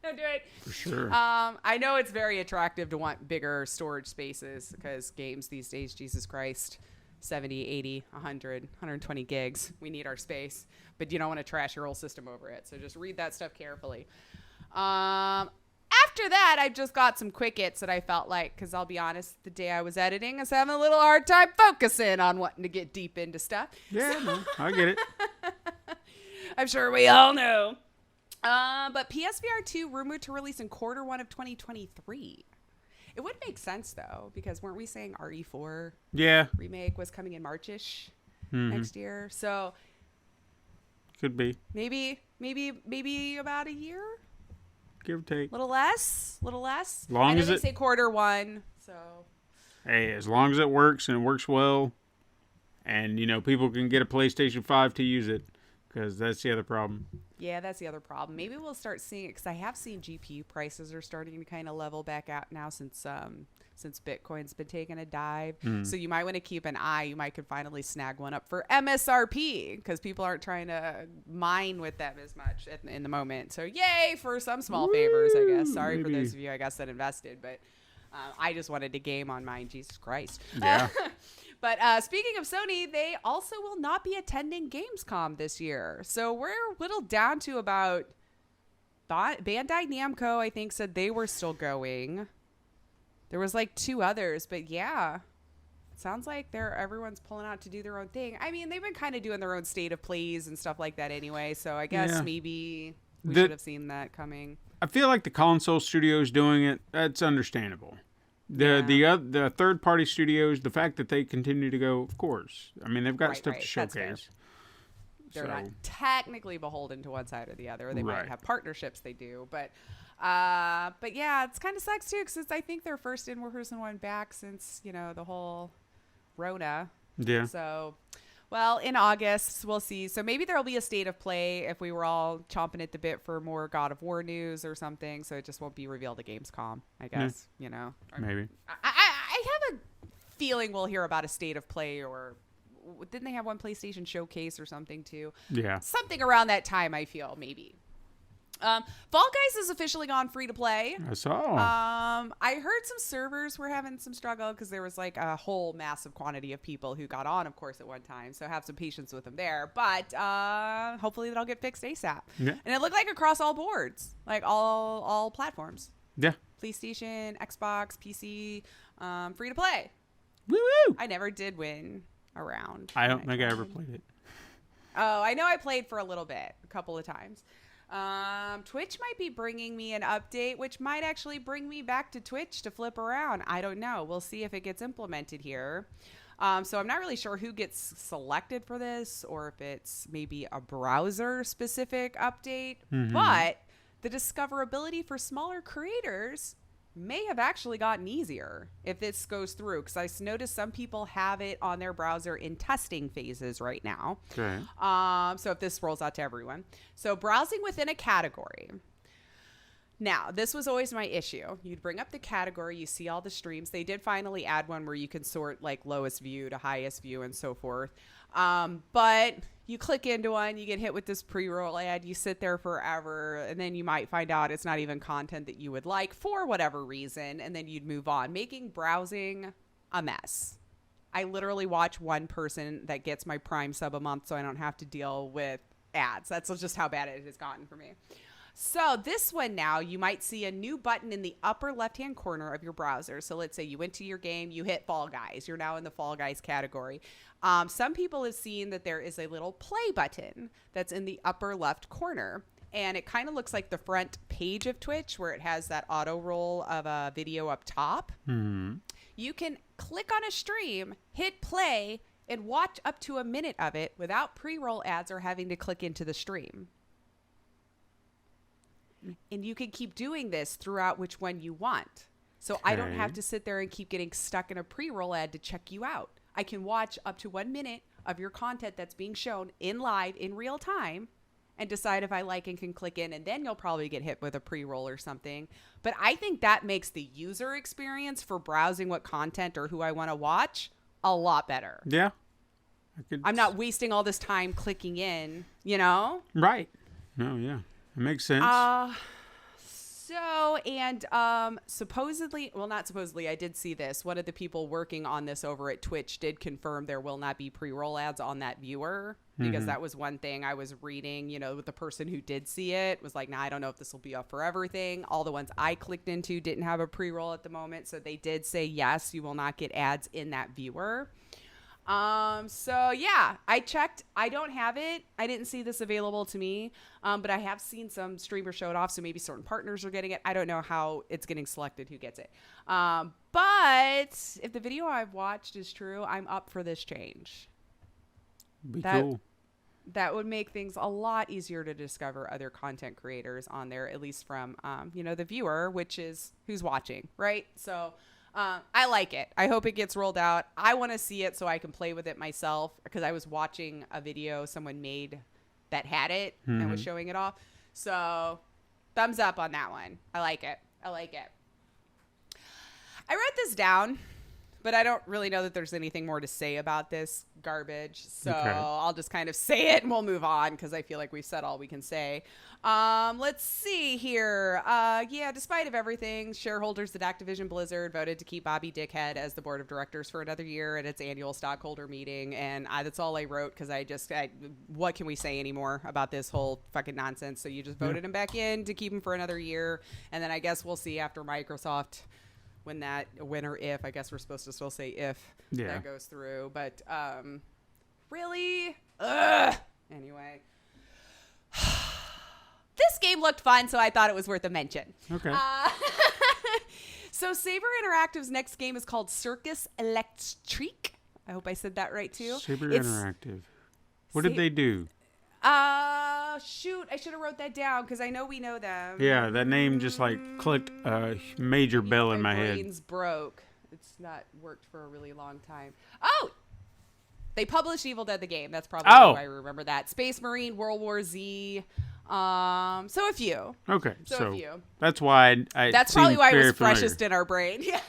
Don't do it. For sure. I know it's very attractive to want bigger storage spaces, because games these days, Jesus Christ, 70, 80, 100, 120 gigs. We need our space. But you don't want to trash your whole system over it. So just read that stuff carefully. After that, I just got some quick hits that I felt like, because I'll be honest, the day I was editing, I was having a little hard time focusing on wanting to get deep into stuff. Yeah, no, I get it. I'm sure we all know. But PSVR 2 rumored to release in Q1 of 2023. It would make sense, though, because weren't we saying RE4 remake was coming in March-ish next year? So Could be. Maybe about a year. Give or take. Little less. Long I know as they it say Q1. So. Hey, as long as it works and it works well, and people can get a PlayStation 5 to use it, because that's the other problem. Yeah, that's the other problem. Maybe we'll start seeing it, because I have seen GPU prices are starting to kind of level back out now since Bitcoin's been taking a dive. So you might want to keep an eye. You might could finally snag one up for MSRP, because people aren't trying to mine with them as much in the moment. So yay for some small favors, I guess. Sorry for those of you, I guess, that invested, but I just wanted to game on mine. Jesus Christ. Yeah. But speaking of Sony, they also will not be attending Gamescom this year. So we're whittled down to about Bandai Namco, I think, said they were still going. There was like 2 others, but yeah. Sounds like everyone's pulling out to do their own thing. I mean, they've been kind of doing their own state of plays and stuff like that anyway. So I guess maybe we should have seen that coming. I feel like the console studios doing it, that's understandable. The third party studios, the fact that they continue to go, of course. I mean, they've got stuff to showcase. They're not technically beholden to one side or the other. They might have partnerships they do, but yeah, it's kind of sucks too, because I think their first in-person one back since the whole Rona. Yeah. So, well, in August we'll see. So maybe there'll be a state of play if we were all chomping at the bit for more God of War news or something. So it just won't be revealed at Gamescom, I guess. Maybe. I have a feeling we'll hear about a state of play, or didn't they have one PlayStation showcase or something too? Yeah. Something around that time, I feel, maybe. Fall Guys has officially gone free to play. I saw. I heard some servers were having some struggle because there was like a whole massive quantity of people who got on, of course, at one time. So have some patience with them there. But hopefully that'll get fixed ASAP. Yeah. And it looked like across all boards, like all platforms. Yeah. PlayStation, Xbox, PC, free to play. Woo woo! I never did win a round. I don't think I ever played it. Oh, I know I played for a little bit, a couple of times. Twitch might be bringing me an update, which might actually bring me back to Twitch to flip around. I don't know. We'll see if it gets implemented here. So I'm not really sure who gets selected for this, or if it's maybe a browser specific update, but the discoverability for smaller creators may have actually gotten easier if this goes through, because I noticed some people have it on their browser in testing phases right now. Okay. So if this rolls out to everyone. So browsing within a category. Now, this was always my issue. You'd bring up the category, you see all the streams. They did finally add one where you can sort like lowest view to highest view and so forth. But you click into one, you get hit with this pre-roll ad, you sit there forever, and then you might find out it's not even content that you would like for whatever reason, and then you'd move on, making browsing a mess. I literally watch one person that gets my Prime sub a month so I don't have to deal with ads. That's just how bad it has gotten for me. So this one now, you might see a new button in the upper left-hand corner of your browser. So let's say you went to your game, you hit Fall Guys. You're now in the Fall Guys category. Some people have seen that there is a little play button that's in the upper left corner. And it kind of looks like the front page of Twitch where it has that auto roll of a video up top. Mm-hmm. You can click on a stream, hit play, and watch up to a minute of it without pre-roll ads or having to click into the stream. And you can keep doing this throughout which one you want. So I don't have to sit there and keep getting stuck in a pre-roll ad to check you out. I can watch up to 1 minute of your content that's being shown in live in real time and decide if I like and can click in, and then you'll probably get hit with a pre-roll or something. But I think that makes the user experience for browsing what content or who I want to watch a lot better. Yeah. I'm not wasting all this time clicking in, you know? Right. No, yeah. It makes sense. Supposedly, well, not supposedly, I did see this. One of the people working on this over at Twitch did confirm there will not be pre-roll ads on that viewer, because that was one thing I was reading, you know, with the person who did see it was like, nah, I don't know if this will be up for everything. All the ones I clicked into didn't have a pre-roll at the moment. So they did say, yes, you will not get ads in that viewer. So yeah, I checked. I don't have it. I didn't see this available to me. But I have seen some streamers show it off. So maybe certain partners are getting it. I don't know how it's getting selected, who gets it. But if the video I've watched is true, I'm up for this change. Cool. that would make things a lot easier to discover other content creators on there, at least from, the viewer, which is who's watching, right? So I like it. I hope it gets rolled out. I want to see it so I can play with it myself, because I was watching a video someone made that had it and was showing it off. So thumbs up on that one. I like it. I wrote this down, but I don't really know that there's anything more to say about this garbage. So I'll just kind of say it and we'll move on, because I feel like we've said all we can say. Let's see here. Despite of everything, shareholders at Activision Blizzard voted to keep Bobby Dickhead as the board of directors for another year at its annual stockholder meeting. And that's all I wrote, because what can we say anymore about this whole fucking nonsense? So you just voted him back in to keep him for another year. And then I guess we'll see after Microsoft when or if, I guess we're supposed to still say if that goes through, but really, anyway, this game looked fun, so I thought it was worth a mention. Okay. So Saber Interactive's next game is called Circus Electrique. I hope I said that right too. Saber Interactive. What did they do? Shoot, I should have wrote that down, because I know we know them. Yeah, that name just clicked a major bell in my head. My brain's broke. It's not worked for a really long time. Oh! They published Evil Dead the game. That's probably why I remember that. Space Marine, World War Z. So a few. Okay, so a few. That's why that's probably why it was freshest in our brain. Yeah.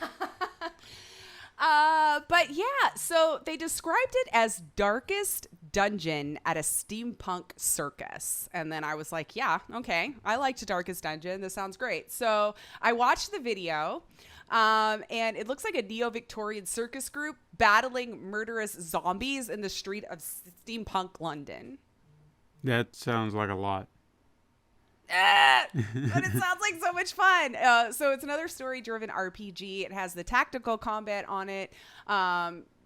But yeah, so they described it as darkest dungeon at a steampunk circus. And then I was like, yeah, okay. I liked Darkest Dungeon. This sounds great. So I watched the video, and it looks like a neo-Victorian circus group battling murderous zombies in the street of steampunk London. That sounds like a lot. But it sounds like so much fun. So it's another story-driven RPG. It has the tactical combat on it.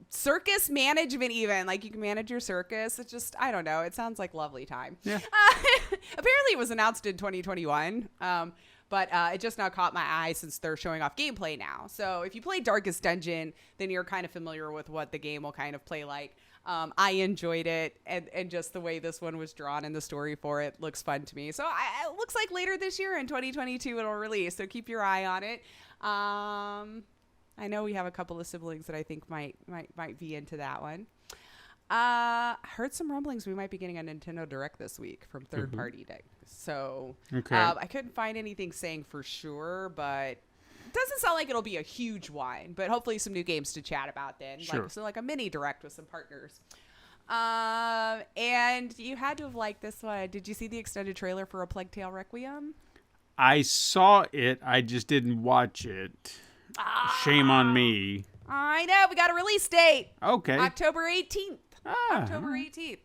Circus management, even. Like, you can manage your circus. It's just, I don't know. It sounds like lovely time. Yeah. Apparently it was announced in 2021. But it just now caught my eye since they're showing off gameplay now. So if you play Darkest Dungeon, then you're kind of familiar with what the game will kind of play like. I enjoyed it, and just the way this one was drawn and the story for it looks fun to me. So it looks like later this year in 2022 it'll release, so keep your eye on it. I know we have a couple of siblings that I think might be into that one. Heard some rumblings we might be getting a Nintendo Direct this week from third party deck. So I couldn't find anything saying for sure, but doesn't sound like it'll be a huge one, but hopefully some new games to chat about then. Sure. Like a mini direct with some partners. And you had to have liked this one. Did you see the extended trailer for A Plague Tale Requiem? I saw it. I just didn't watch it. Shame on me. I know. We got a release date. Okay. October 18th. October 18th.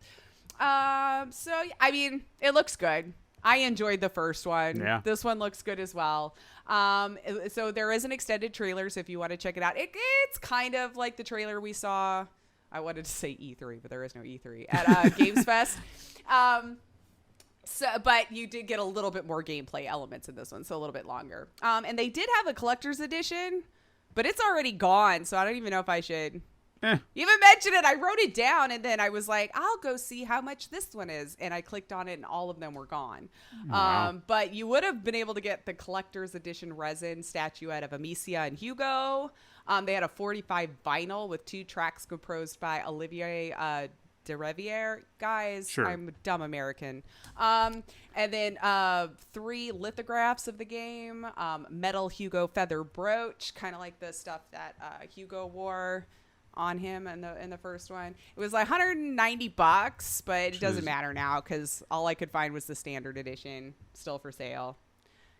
So, I mean, it looks good. I enjoyed the first one. Yeah. This one looks good as well. So there is an extended trailer, so if you want to check it out, it's kind of like the trailer we saw. I wanted to say E3, but there is no E3 at Games Fest. But you did get a little bit more gameplay elements in this one, so a little bit longer. And they did have a collector's edition, but it's already gone, so I don't even know if I should even mention it. I wrote it down, and then I was like, I'll go see how much this one is. And I clicked on it, and all of them were gone. Wow. But you would have been able to get the collector's edition resin statuette of Amicia and Hugo. They had a 45 vinyl with 2 tracks composed by Olivier DeRiviere. Guys, sure. I'm a dumb American. And then 3 lithographs of the game. Metal Hugo feather brooch, kind of like the stuff that Hugo wore on him in the first one. It was like $190, but it doesn't matter now because all I could find was the standard edition still for sale.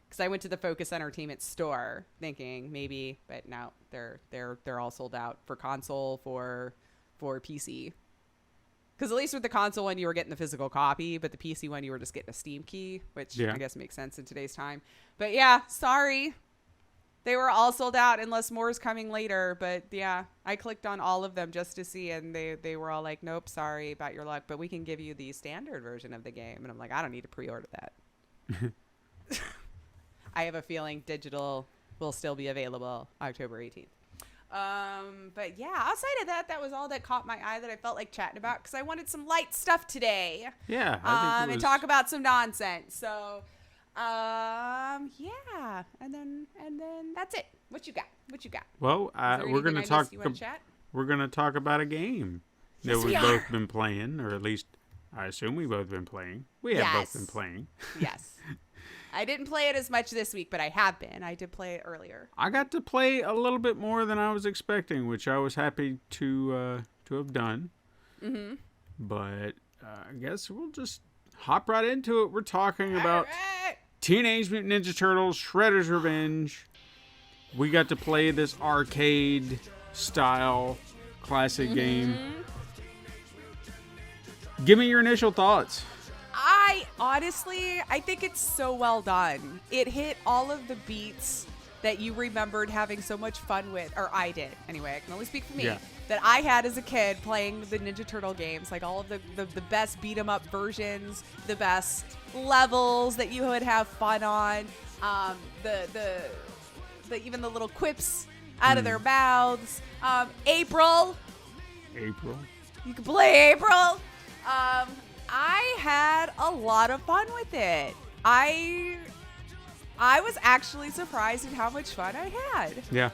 Because I went to the Focus Entertainment store thinking maybe, but no, they're all sold out for console, for PC. Because at least with the console one, you were getting the physical copy, but the PC one, you were just getting a Steam key, which I guess makes sense in today's time. But yeah, sorry. They were all sold out unless more is coming later. But yeah, I clicked on all of them just to see, and they were all like, nope, sorry about your luck, but we can give you the standard version of the game. And I'm like, I don't need to pre-order that. I have a feeling digital will still be available October 18th. But yeah, outside of that, that was all that caught my eye that I felt like chatting about because I wanted some light stuff today. Yeah, I think and talk about some nonsense. So, yeah, and then that's it. What you got? Well, we're gonna talk. You wanna chat? We're gonna talk about a game that Yes, we we've are. both been playing, or at least I assume we've both been playing. We have both been playing. Yes. I didn't play it as much this week, but I have been. I did play it earlier. I got to play a little bit more than I was expecting, which I was happy to have done. Mm-hmm. But I guess we'll just hop right into it. We're talking about Teenage Mutant Ninja Turtles: Shredder's Revenge. We got to play this arcade-style classic game. Give me your initial thoughts. I think it's so well done. It hit all of the beats that you remembered having so much fun with, or I did. Anyway, I can only speak for me. Yeah. That I had as a kid playing the Ninja Turtle games, like all of the best beat 'em up versions, the best levels that you would have fun on, the even the little quips out of their mouths. April. You can play April. I had a lot of fun with it. I was actually surprised at how much fun I had. Yeah.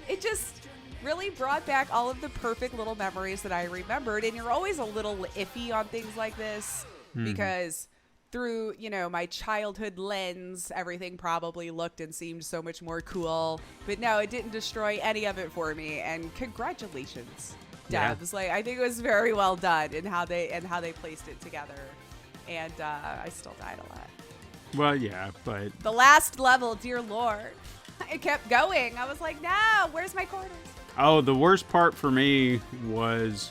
It just really brought back all of the perfect little memories that I remembered. And you're always a little iffy on things like this because through, my childhood lens, everything probably looked and seemed so much more cool. But no, it didn't destroy any of it for me. And congratulations. Devs. Like, I think it was very well done in how they placed it together, and I still died a lot. Well, yeah, but The last level, dear Lord, I kept going. I was like, no, where's my quarters? the worst part for me was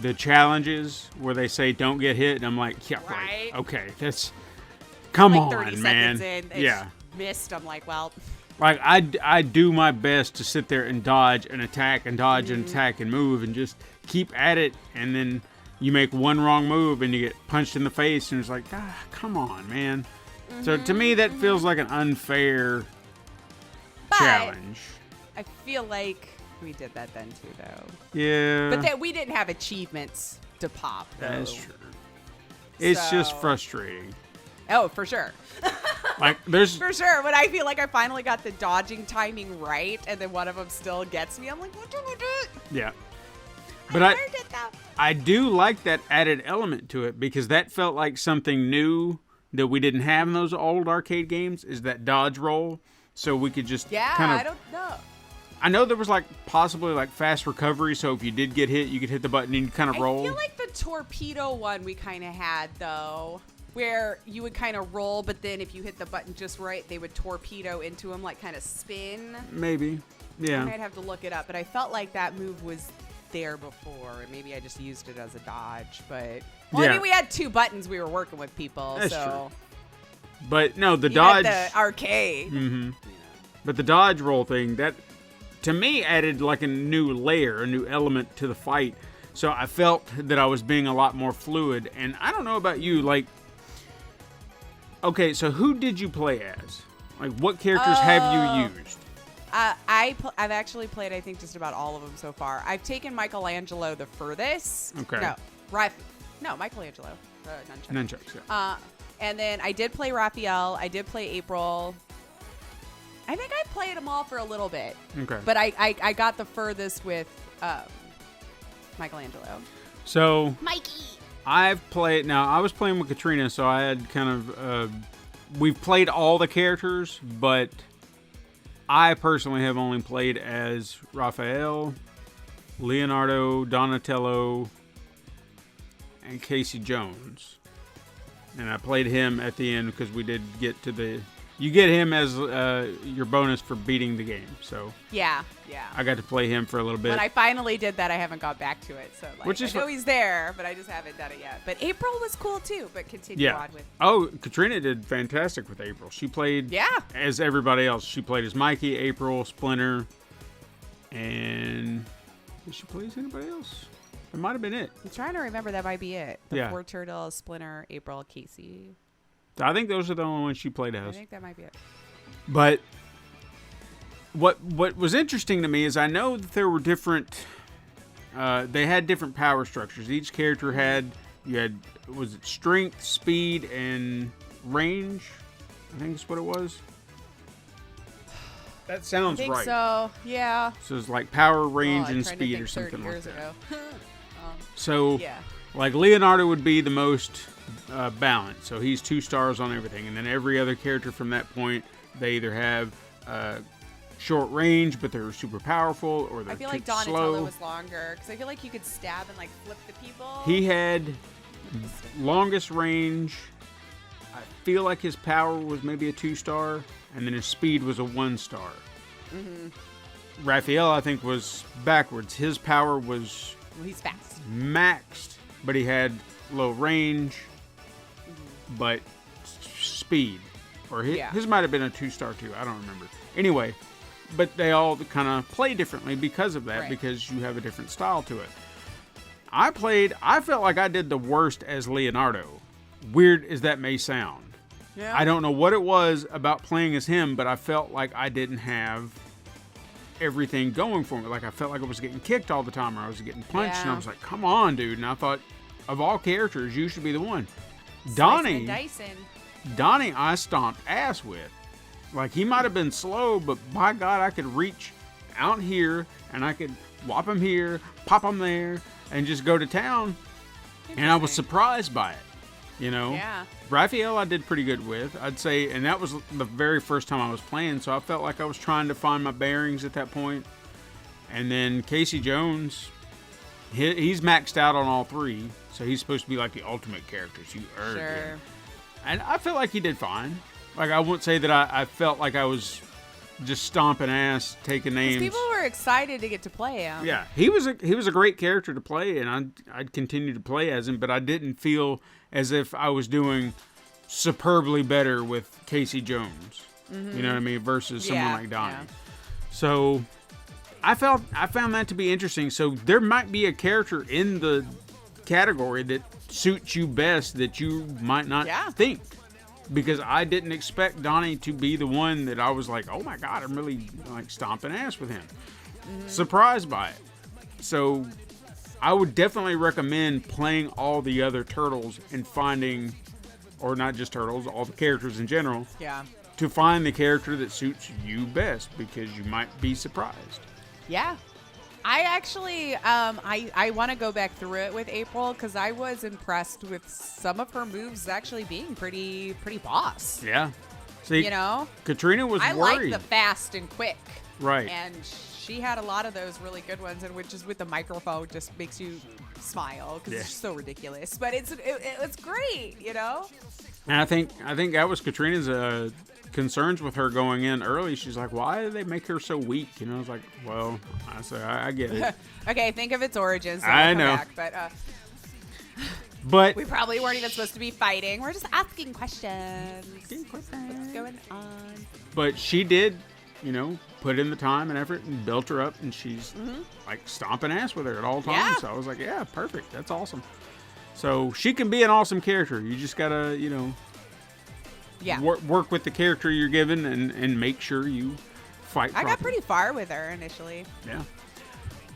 the challenges where they say don't get hit, and I'm like, yeah, right. Okay, that's come like on, 30 man. seconds in, yeah, missed. I'm like, well. Like, I do my best to sit there and dodge and attack and dodge and attack and move and just keep at it. And then you make one wrong move and you get punched in the face. And it's like, come on, man. So to me, that feels like an unfair challenge. I feel like we did that then too, though. Yeah. But that we didn't have achievements to pop, though. That's true. It's just frustrating. Oh, for sure. Like, there's For sure. When I feel like I finally got the dodging timing right, and then one of them still gets me, I'm like, what do we do? yeah. But I learned it, though. I do like that added element to it because that felt like something new that we didn't have in those old arcade games is that dodge roll. So we could just I don't know. I know there was possibly fast recovery. So if you did get hit, you could hit the button and kind of roll. I feel like the torpedo one we kind of had, though, where you would kind of roll, but then if you hit the button just right, they would torpedo into them, kind of spin. Maybe. Yeah. I might have to look it up, but I felt like that move was there before, and maybe I just used it as a dodge. But I mean, we had two buttons we were working with people. That's so true. But no, the even dodge. at the arcade. Mm-hmm. But the dodge roll thing, that to me added a new layer, a new element to the fight. So I felt that I was being a lot more fluid. And I don't know about you, okay, so who did you play as? What characters have you used? I've actually played, I think, just about all of them so far. I've taken Michelangelo the furthest. Okay. No, Michelangelo. Nunchucks, yeah. And then I did play Raphael. I did play April. I think I played them all for a little bit. Okay. But I got the furthest with Michelangelo. So Mikey! I was playing with Katrina, so I had we've played all the characters, but I personally have only played as Raphael, Leonardo, Donatello, and Casey Jones. And I played him at the end because we did get to you get him as your bonus for beating the game. So yeah. I got to play him for a little bit. When I finally did that, I haven't got back to it. So Which is I know he's there, but I just haven't done it yet. But April was cool too. But continue on with. Oh, Katrina did fantastic with April. She played as everybody else. She played as Mikey, April, Splinter, and did she play as anybody else? That might have been it. I'm trying to remember. That might be it. The Yeah. Four Turtles, Splinter, April, Casey. I think those are the only ones she played as. I think that might be it. But What was interesting to me is I know that there were different. They had different power structures. Each character had was it strength, speed, and range? I think that's what it was. That sounds right. So yeah. So it's like power, range, I'm and trying to speed think or something 30 like years that. ago. So Yeah. like Leonardo would be the most balanced. So he's 2 stars on everything. And then every other character from that point, they either have short range, but they're super powerful, or they're I feel too like Donatello slow. was longer because I feel like you could stab and like flip the people. He had longest range. I feel like his power was maybe a 2-star, and then his speed was a 1-star. Raphael, I think, was backwards. His power was Well, he's fast. maxed, but he had low range, but speed. Or his might have been a 2-star too. I don't remember. Anyway, but they all kind of play differently because of that, Right. because you have a different style to it. I felt like I did the worst as Leonardo. Weird as that may sound. Yeah. I don't know what it was about playing as him, but I felt like I didn't have everything going for me. Like I felt like I was getting kicked all the time, or I was getting punched, and I Yeah. was like, come on, dude. And I thought, of all characters, you should be the one. Slicing and dicing. Donnie, I stomped ass with. Like, he might have been slow, but by God, I could reach out here, and I could whop him here, pop him there, and just go to town. And I was surprised by it, you know? Yeah. Raphael I did pretty good with, I'd say, and that was the very first time I was playing, so I felt like I was trying to find my bearings at that point. And then Casey Jones, he's maxed out on all 3, so he's supposed to be like the ultimate character, so you earned Sure. him. And I felt like he did fine. Like, I wouldn't say that I felt like I was just stomping ass, taking names. People were excited to get to play him. Yeah, he was a great character to play, and I'd continue to play as him, but I didn't feel as if I was doing superbly better with Casey Jones. You know what I mean? Versus someone like Donnie. Yeah. So I found that to be interesting. So there might be a character in the category that suits you best that you might not think. Because I didn't expect Donnie to be the one that I was like, oh my God, I'm really like stomping ass with him. Surprised by it. So I would definitely recommend playing all the other Turtles and finding, or not just Turtles, all the characters in general. Yeah. To find the character that suits you best, because you might be surprised. Yeah. I actually, I want to go back through it with April because I was impressed with some of her moves actually being pretty boss. Yeah. See, You know? Katrina was I worried. like the fast and quick. Right. And she had a lot of those really good ones, and which is with the microphone just makes you smile because it's so ridiculous. But it's great, you know? And I think that was Katrina's concerns with her going in early. She's like, why do they make her so weak? You know, I was like, well, I get it. Okay, think of its origins. Then I we'll come know. Back, But we probably weren't even supposed to be fighting. We're just asking questions. What's going on? But she did, you know, put in the time and effort and built her up, and she's like stomping ass with her at all times. Yeah. So I was like, yeah, perfect. That's awesome. So she can be an awesome character. You just gotta, you know, work with the character you're given and make sure you fight I got properly. pretty far with her initially. Yeah.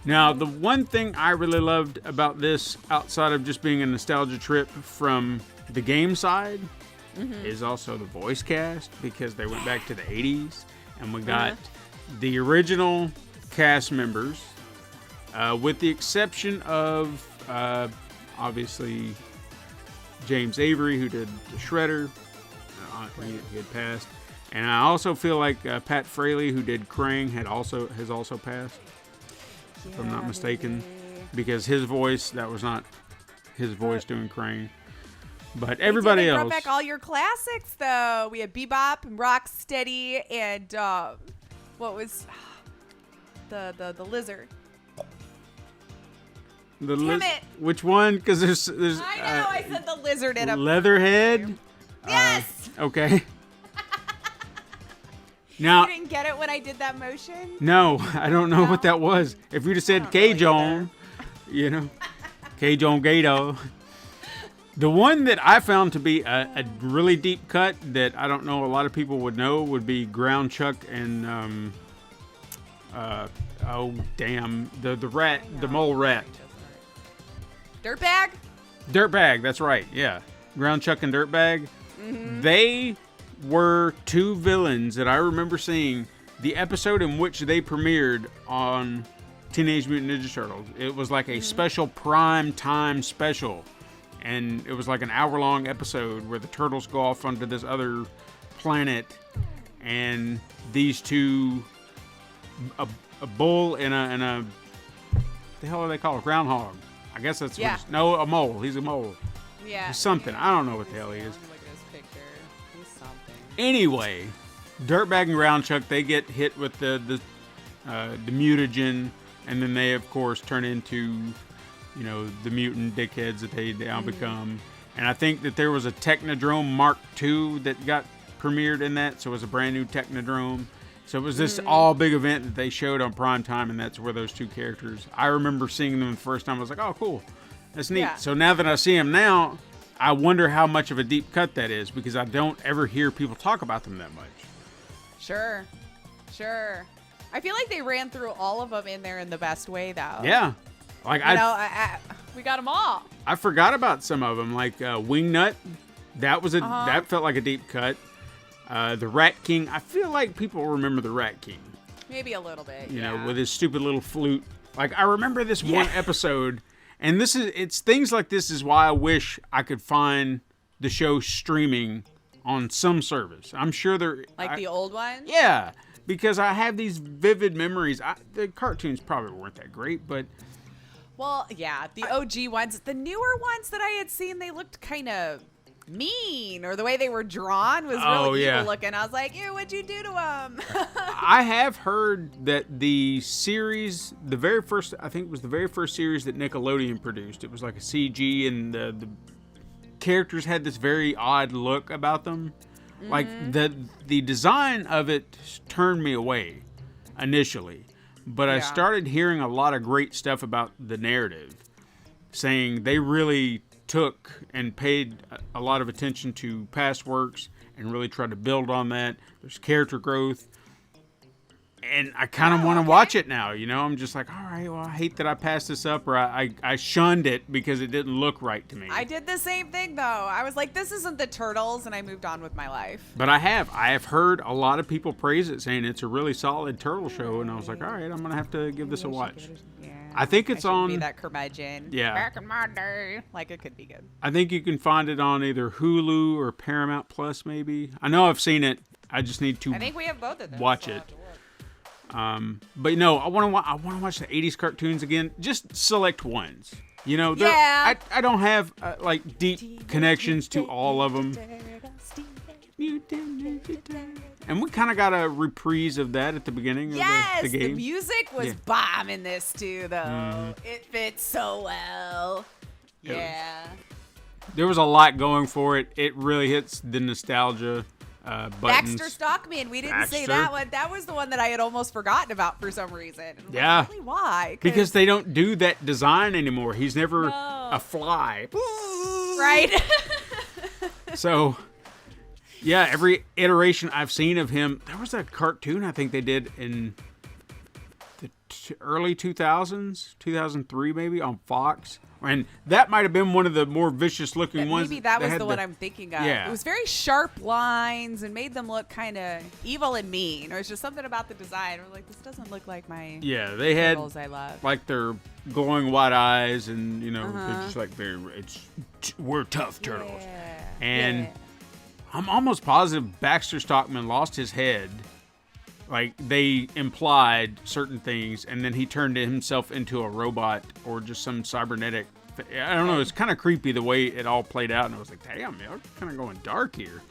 Now, the one thing I really loved about this, outside of just being a nostalgia trip from the game side, is also the voice cast, because they went back to the 80s, and we got the original cast members, with the exception of, obviously, James Avery, who did the Shredder. He had passed. And I also feel like Pat Fraley, who did Krang, has also passed. If I'm not mistaken, because his voice, that was not his voice doing Krang. But everybody They else. brought back all your classics, though. We had Bebop and Rocksteady and what was the lizard? Damn it. Which one? Because there's I know, I said the lizard in a Leatherhead. Yes. Okay. Now, You didn't get it when I did that motion? no, I don't know what that was. If you'd have said don't really K-John, you know, K-John Gato. The one that I found to be a really deep cut that I don't know a lot of people would know would be Ground Chuck and Oh damn, the rat, the mole rat. Dirtbag? Dirtbag, that's right. Yeah, Ground Chuck and Dirtbag. Mm-hmm. They were two villains that I remember seeing the episode in which they premiered on Teenage Mutant Ninja Turtles. It was like a special prime time special, and it was like an hour-long episode where the turtles go off onto this other planet, and these two, a bull and a the hell are they called? Groundhog. I guess that's Yeah. a mole. He's a mole. Yeah. He's something. I don't know what the hell he is. Look at his picture. He's something. Anyway, Dirtbag and Ground Chuck, they get hit with the mutagen, and then they of course turn into, you know, the mutant dickheads that they now become. And I think that there was a Technodrome Mark II that got premiered in that, so it was a brand new Technodrome. So it was this all big event that they showed on prime time, and that's where those two characters, I remember seeing them the first time. I was like, oh, cool. That's neat. Yeah. So now that I see them now, I wonder how much of a deep cut that is, because I don't ever hear people talk about them that much. Sure. I feel like they ran through all of them in there in the best way, though. Yeah. Like We got them all. I forgot about some of them, like Wingnut. That was that felt like a deep cut. The Rat King. I feel like people remember the Rat King. Maybe a little bit. You know, with his stupid little flute. Like, I remember this one episode, and it's things like this is why I wish I could find the show streaming on some service. I'm sure they're the old one. Yeah, because I have these vivid memories. The cartoons probably weren't that great, but Well, yeah, the OG ones. The newer ones that I had seen, they looked kind of mean, or the way they were drawn was really evil looking. I was like, ew, what'd you do to them? I have heard that the series, the very first series that Nickelodeon produced, it was like a CG, and the characters had this very odd look about them. Like the design of it turned me away initially, but I started hearing a lot of great stuff about the narrative, saying they really took and paid a lot of attention to past works and really tried to build on that. There's character growth, and I kind of want to watch it now. You know, I'm just like, all right, well, I hate that I passed this up, or I shunned it because it didn't look right to me. I did the same thing, though. I was like, this isn't the Turtles, and I moved on with my life. But I have heard a lot of people praise it, saying it's a really solid turtle show, and I was like, all right, I'm gonna have to give this a watch. I think it's on. Be that curmudgeon. Yeah. Back in my day, like it could be good. I think you can find it on either Hulu or Paramount Plus, maybe. I know I've seen it. I just need to. I think we have both of them. Watch it. But no, I want to watch the 80s cartoons again. Just select ones. You know, I don't have like deep connections to all of them. And we kind of got a reprise of that at the beginning of the game. The music was bomb in this too, though. It fits so well. Yeah. There was a lot going for it. It really hits the nostalgia buttons. Baxter Stockman. We didn't say that one. That was the one that I had almost forgotten about for some reason. And I'm like, really, why? Because they don't do that design anymore. He's never a fly. Right. So, yeah, every iteration I've seen of him, there was a cartoon I think they did in the early 2000s, 2003 maybe, on Fox. And that might have been one of the more vicious looking ones. Maybe that was the one I'm thinking of. Yeah. It was very sharp lines and made them look kind of evil and mean. Or it's just something about the design. We're like, this doesn't look like my they had turtles I love. Like their glowing white eyes, and you know, they're just like we're tough turtles. Yeah. And I'm almost positive Baxter Stockman lost his head. Like, they implied certain things, and then he turned himself into a robot or just some cybernetic. I don't know. It's kind of creepy the way it all played out, and I was like, damn, y'all kind of going dark here.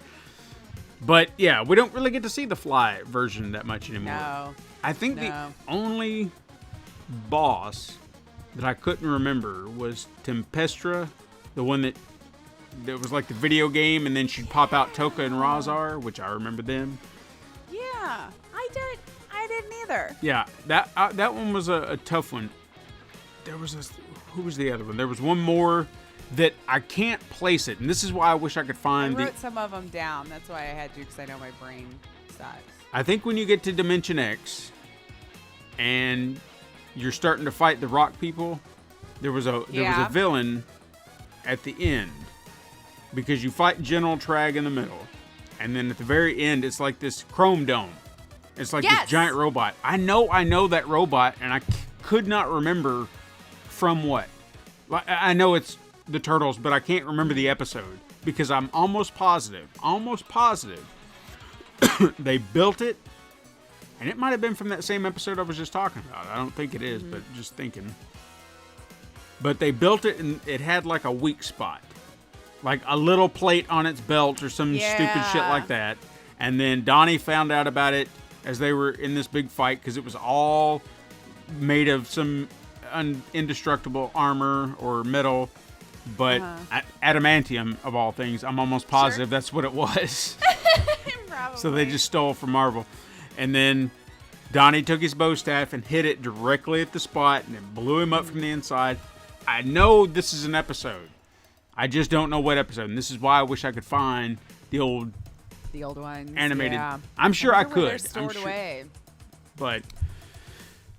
But, yeah, we don't really get to see the Fly version that much anymore. No. I think the only boss that I couldn't remember was Tempestra, the one that was like the video game, and then she'd pop out Toka and Razar, which I remember them. Yeah. I didn't either. Yeah, that one was a tough one. There was who was the other one? There was one more that I can't place it, and this is why I wish I could find. I wrote some of them down. That's why I had to, because I know my brain sucks. I think when you get to Dimension X, and you're starting to fight the rock people. There was a villain at the end, because you fight General Trag in the middle, and then at the very end, it's like this chrome dome. It's like this giant robot. I know that robot, and I could not remember from what. I know it's the Turtles, but I can't remember the episode, because I'm almost positive they built it, and it might have been from that same episode I was just talking about. I don't think it is, but just thinking. But they built it, and it had like a weak spot. Like a little plate on its belt or some stupid shit like that. And then Donnie found out about it as they were in this big fight, because it was all made of some indestructible armor or metal, but adamantium of all things. I'm almost positive that's what it was. So they just stole from Marvel. And then Donnie took his bow staff and hit it directly at the spot, and it blew him up from the inside. I know this is an episode. I just don't know what episode. And this is why I wish I could find the old ones animated. Yeah. I'm sure I could. They're stored away. But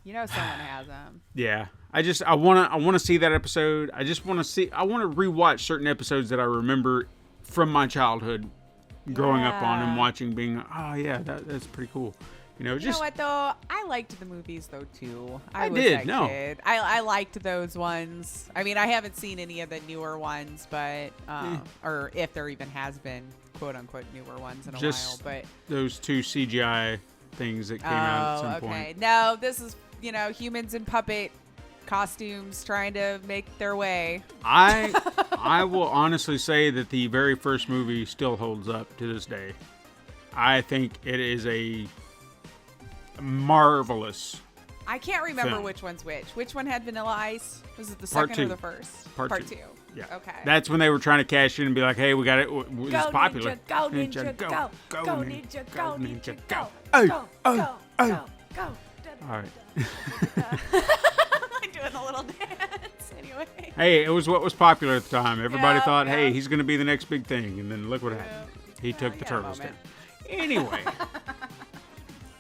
someone has them. Yeah. I want to see that episode. I want to rewatch certain episodes that I remember from my childhood growing up on and watching, being, oh yeah, that's pretty cool. You know what though? I liked the movies though too. I liked those ones. I mean, I haven't seen any of the newer ones, but or if there even has been quote unquote newer ones in a while. But those two CGI things that came out at some point. No, this is humans in puppet costumes trying to make their way. I will honestly say that the very first movie still holds up to this day. I think it is a marvelous. I can't remember which one's which. Which one had Vanilla Ice? Was it the second or the first? Part two. Yeah. Okay. That's when they were trying to cash in and be like, "Hey, we got it. It's popular. Go Ninja, go! Go Ninja, go Ninja, go! Go! All right. I'm doing a little dance anyway. Hey, it was what was popular at the time. Everybody thought, "Hey, he's going to be the next big thing," and then look what happened. He took the Turtles down. Anyway.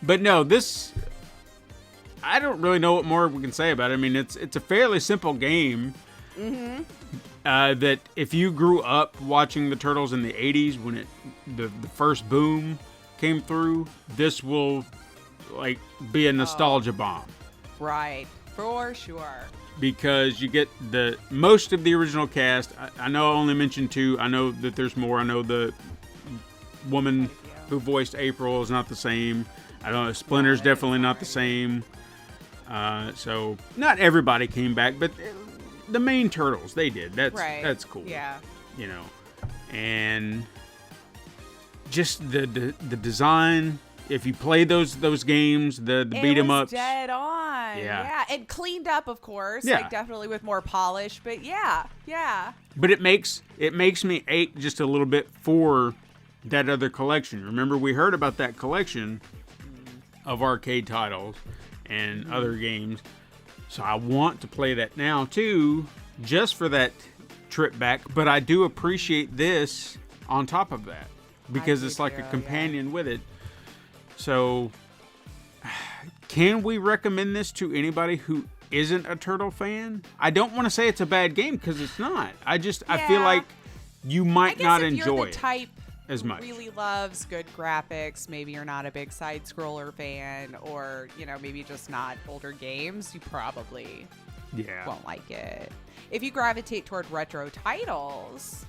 But no, this, I don't really know what more we can say about it. I mean, it's a fairly simple game. Mm-hmm. That if you grew up watching the Turtles in the 80s when the first boom came through, this will like be a nostalgia bomb. Right, for sure. Because you get most of the original cast. I know I only mentioned two. I know that there's more. I know the woman who voiced April is not the same. I don't know, Splinter's definitely not the same. So not everybody came back, but the main Turtles, they did. That's cool. Yeah. And just the design. If you play those games, the beat 'em ups, dead on. Yeah, and cleaned up, of course. Yeah. Like definitely with more polish, but yeah. But it makes me ache just a little bit for that other collection. Remember, we heard about that collection of arcade titles and other games. So I want to play that now too, just for that trip back. But I do appreciate this on top of that, because it's like a companion with it. So can we recommend this to anybody who isn't a Turtle fan? I don't want to say it's a bad game, because it's not. I feel like you might not enjoy it as much. Really loves good graphics. Maybe you're not a big side scroller fan, or maybe just not older games. You probably won't like it. If you gravitate toward retro titles,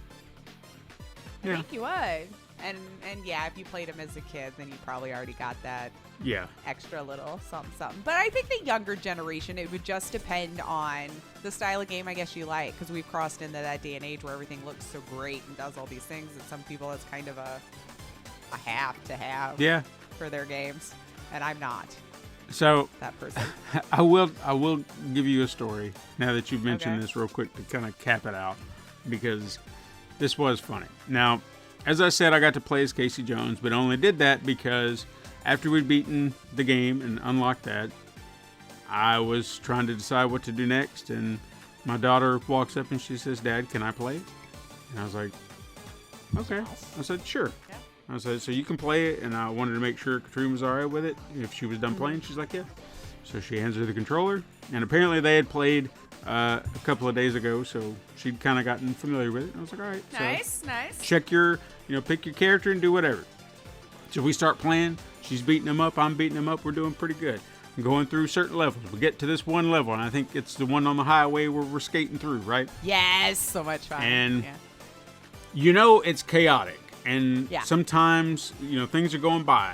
I think you would. And if you played them as a kid, then you probably already got that extra little something. But I think the younger generation, it would just depend on the style of game I guess you like, because we've crossed into that day and age where everything looks so great and does all these things that some people it's kind of a have to have for their games, and I'm not. So that person. I will give you a story now that you've mentioned this real quick to kind of cap it out, because this was funny. Now, as I said, I got to play as Casey Jones, but only did that because after we'd beaten the game and unlocked that, I was trying to decide what to do next, and my daughter walks up and she says, "Dad, can I play it?" And I was like, "Okay." I said, "Sure." Yeah. I said, "So you can play it," and I wanted to make sure Katrina was all right with it. If she was done playing, she's like, "Yeah." So she hands her the controller, and apparently they had played a couple of days ago, so she'd kind of gotten familiar with it. And I was like, all right. Nice, nice. Check your, pick your character and do whatever. So we start playing. She's beating them up. I'm beating them up. We're doing pretty good. I'm going through certain levels. We get to this one level, and I think it's the one on the highway where we're skating through, right? Yes, so much fun. And it's chaotic. And sometimes, things are going by.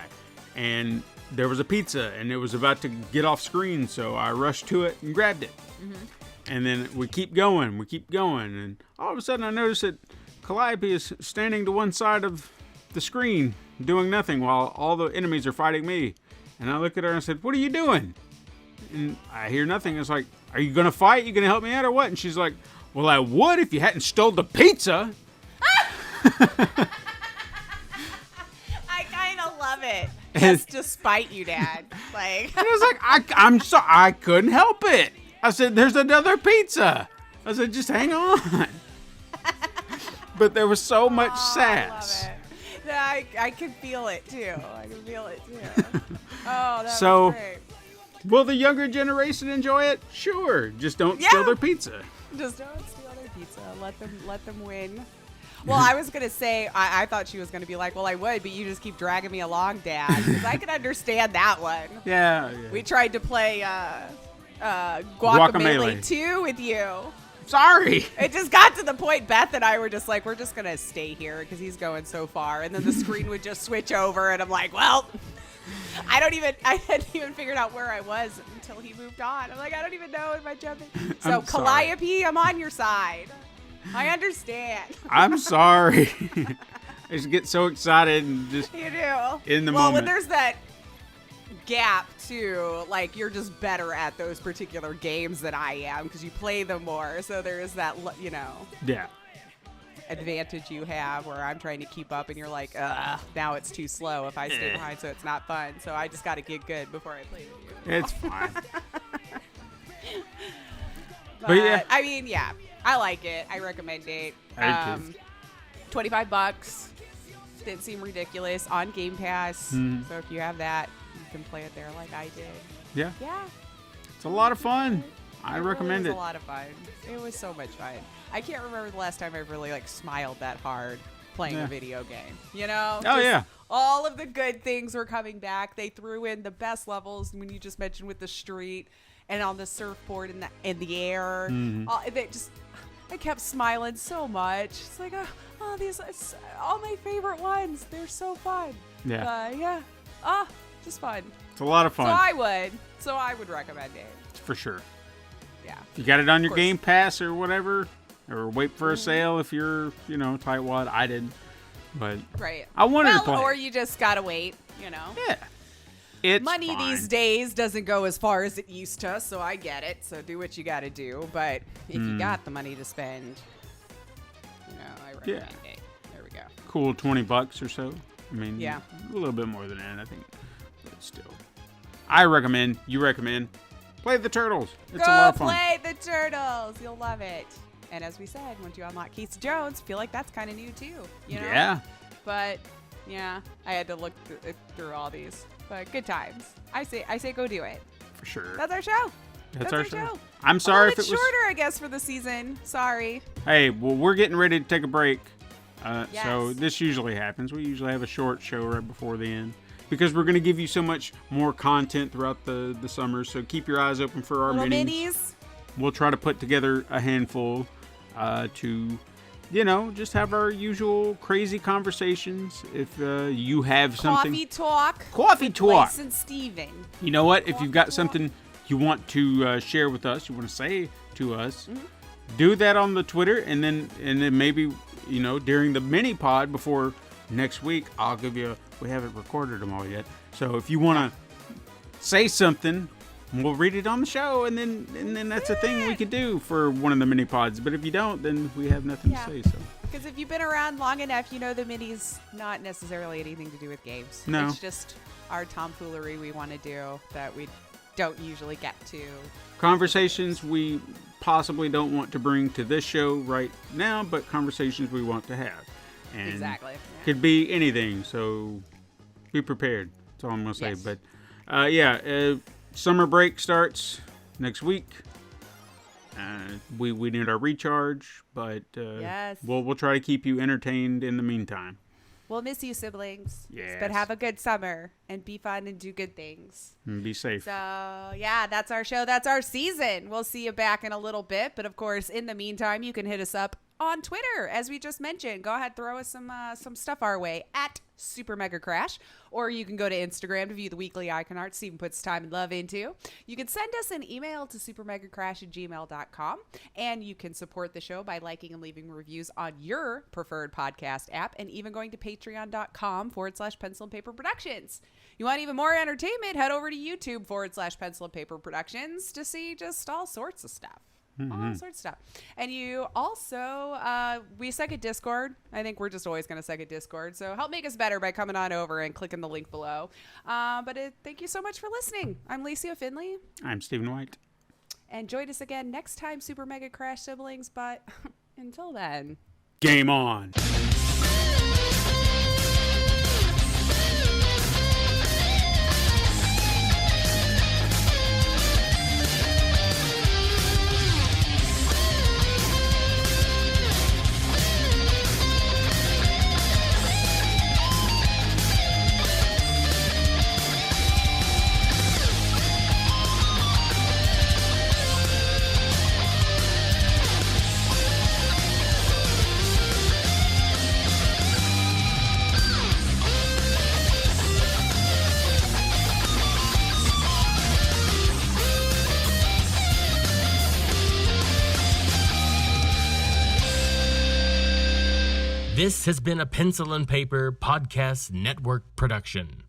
And there was a pizza, and it was about to get off screen, so I rushed to it and grabbed it. Mm-hmm. And then we keep going, and all of a sudden I noticed that Calliope is standing to one side of the screen, doing nothing, while all the enemies are fighting me. And I looked at her and I said, "What are you doing?" And I hear nothing. It's like, "Are you going to fight? You going to help me out or what?" And she's like, "Well, I would if you hadn't stole the pizza." I kind of love it. Just to spite you, Dad. Like, and I was like, I'm sorry, I couldn't help it. I said, "There's another pizza." I said, "Just hang on." But there was so much sass. I love it. Yeah, I can feel it too. Oh, that was great. Will the younger generation enjoy it? Sure. Just don't steal their pizza. Just don't steal their pizza. Let them win. Well, I was going to say, I thought she was going to be like, "Well, I would, but you just keep dragging me along, Dad." Because I can understand that one. Yeah. We tried to play Guacamelee 2 with you. Sorry. It just got to the point Beth and I were just like, we're just going to stay here because he's going so far. And then the screen would just switch over, and I'm like, well, I hadn't even figured out where I was until he moved on. I'm like, I don't even know if I'm jumping. So, Calliope, I'm on your side. I understand. I'm sorry. I just get so excited and just you do. In the moment. Well, when there's that gap too, like you're just better at those particular games than I am because you play them more. So there is that, advantage you have where I'm trying to keep up and you're like, now it's too slow if I stay behind, so it's not fun. So I just got to get good before I play with you. It's fine. But yeah. I mean, I like it. I recommend it. $25. Didn't seem ridiculous on Game Pass. So if you have that, you can play it there like I did. Yeah. Yeah. It's a lot of fun. I recommend it. It was a lot of fun. It was so much fun. I can't remember the last time I really smiled that hard playing a video game. Yeah. All of the good things were coming back. They threw in the best levels when you just mentioned with the street and on the surfboard in the air. I kept smiling so much. It's like, these all my favorite ones. They're so fun. Yeah. Just fun. It's a lot of fun. So I would recommend it. For sure. Yeah. If you got it on your Game Pass or whatever, or wait for a sale if you're, tightwad. I didn't. But I wanted to play. Or you just gotta wait, Yeah. It's money fine. these days doesn't go as far as it used to, so I get it. So do what you gotta do. But if you got the money to spend, I recommend it. There we go. Cool, $20 or so. I mean, a little bit more than that, I think. But still, I recommend. You recommend. Play the Turtles. It's a lot of fun. Go play the Turtles. You'll love it. And as we said, once you unlock Casey Jones, feel like that's kind of new too. Yeah. But I had to look through all these. But good times. I say go do it. For sure. That's our show. That's our show. I'm sorry if it was shorter, I guess, for the season. Sorry. Hey, well, we're getting ready to take a break. Yes. So this usually happens. We usually have a short show right before the end because we're going to give you so much more content throughout the summer. So keep your eyes open for our little minis. We'll try to put together a handful to, just have our usual crazy conversations. If you have something. Coffee talk. Lace and Steven. You know what? If you've got something you want to share with us, you want to say to us, do that on the Twitter, and then maybe during the mini pod before next week, I'll give you. We haven't recorded them all yet, so if you want to say something, we'll read it on the show, and then that's a thing we could do for one of the mini pods. But if you don't, then we have nothing to say. So because if you've been around long enough, the minis not necessarily anything to do with games. No, it's just our tomfoolery we want to do that we don't usually get to. Conversations we possibly don't want to bring to this show right now, but conversations we want to have. And exactly. Could be anything, so be prepared. That's all I'm going to say. Yes. But, summer break starts next week. We need our recharge, but yes. we'll try to keep you entertained in the meantime. We'll miss you, siblings. Yes. But have a good summer and be fun and do good things. And be safe. So, yeah, that's our show. That's our season. We'll see you back in a little bit. But, of course, in the meantime, you can hit us up on Twitter, as we just mentioned. Go ahead, throw us some stuff our way at Super Mega Crash, or you can go to Instagram to view the weekly icon art Steven puts time and love into. You can send us an email to supermegacrash@gmail.com, and you can support the show by liking and leaving reviews on your preferred podcast app, and even going to patreon.com/Pencil and Paper Productions. You want even more entertainment? Head over to YouTube/Pencil and Paper Productions to see just all sorts of stuff. All sorts of stuff. And you also, we suck at Discord. I think we're just always going to suck at Discord. So help make us better by coming on over and clicking the link below. Thank you so much for listening. I'm Lacey Finley. I'm Stephen White. And join us again next time, Super Mega Crash siblings. But until then, game on. This has been a Pencil and Paper Podcast Network production.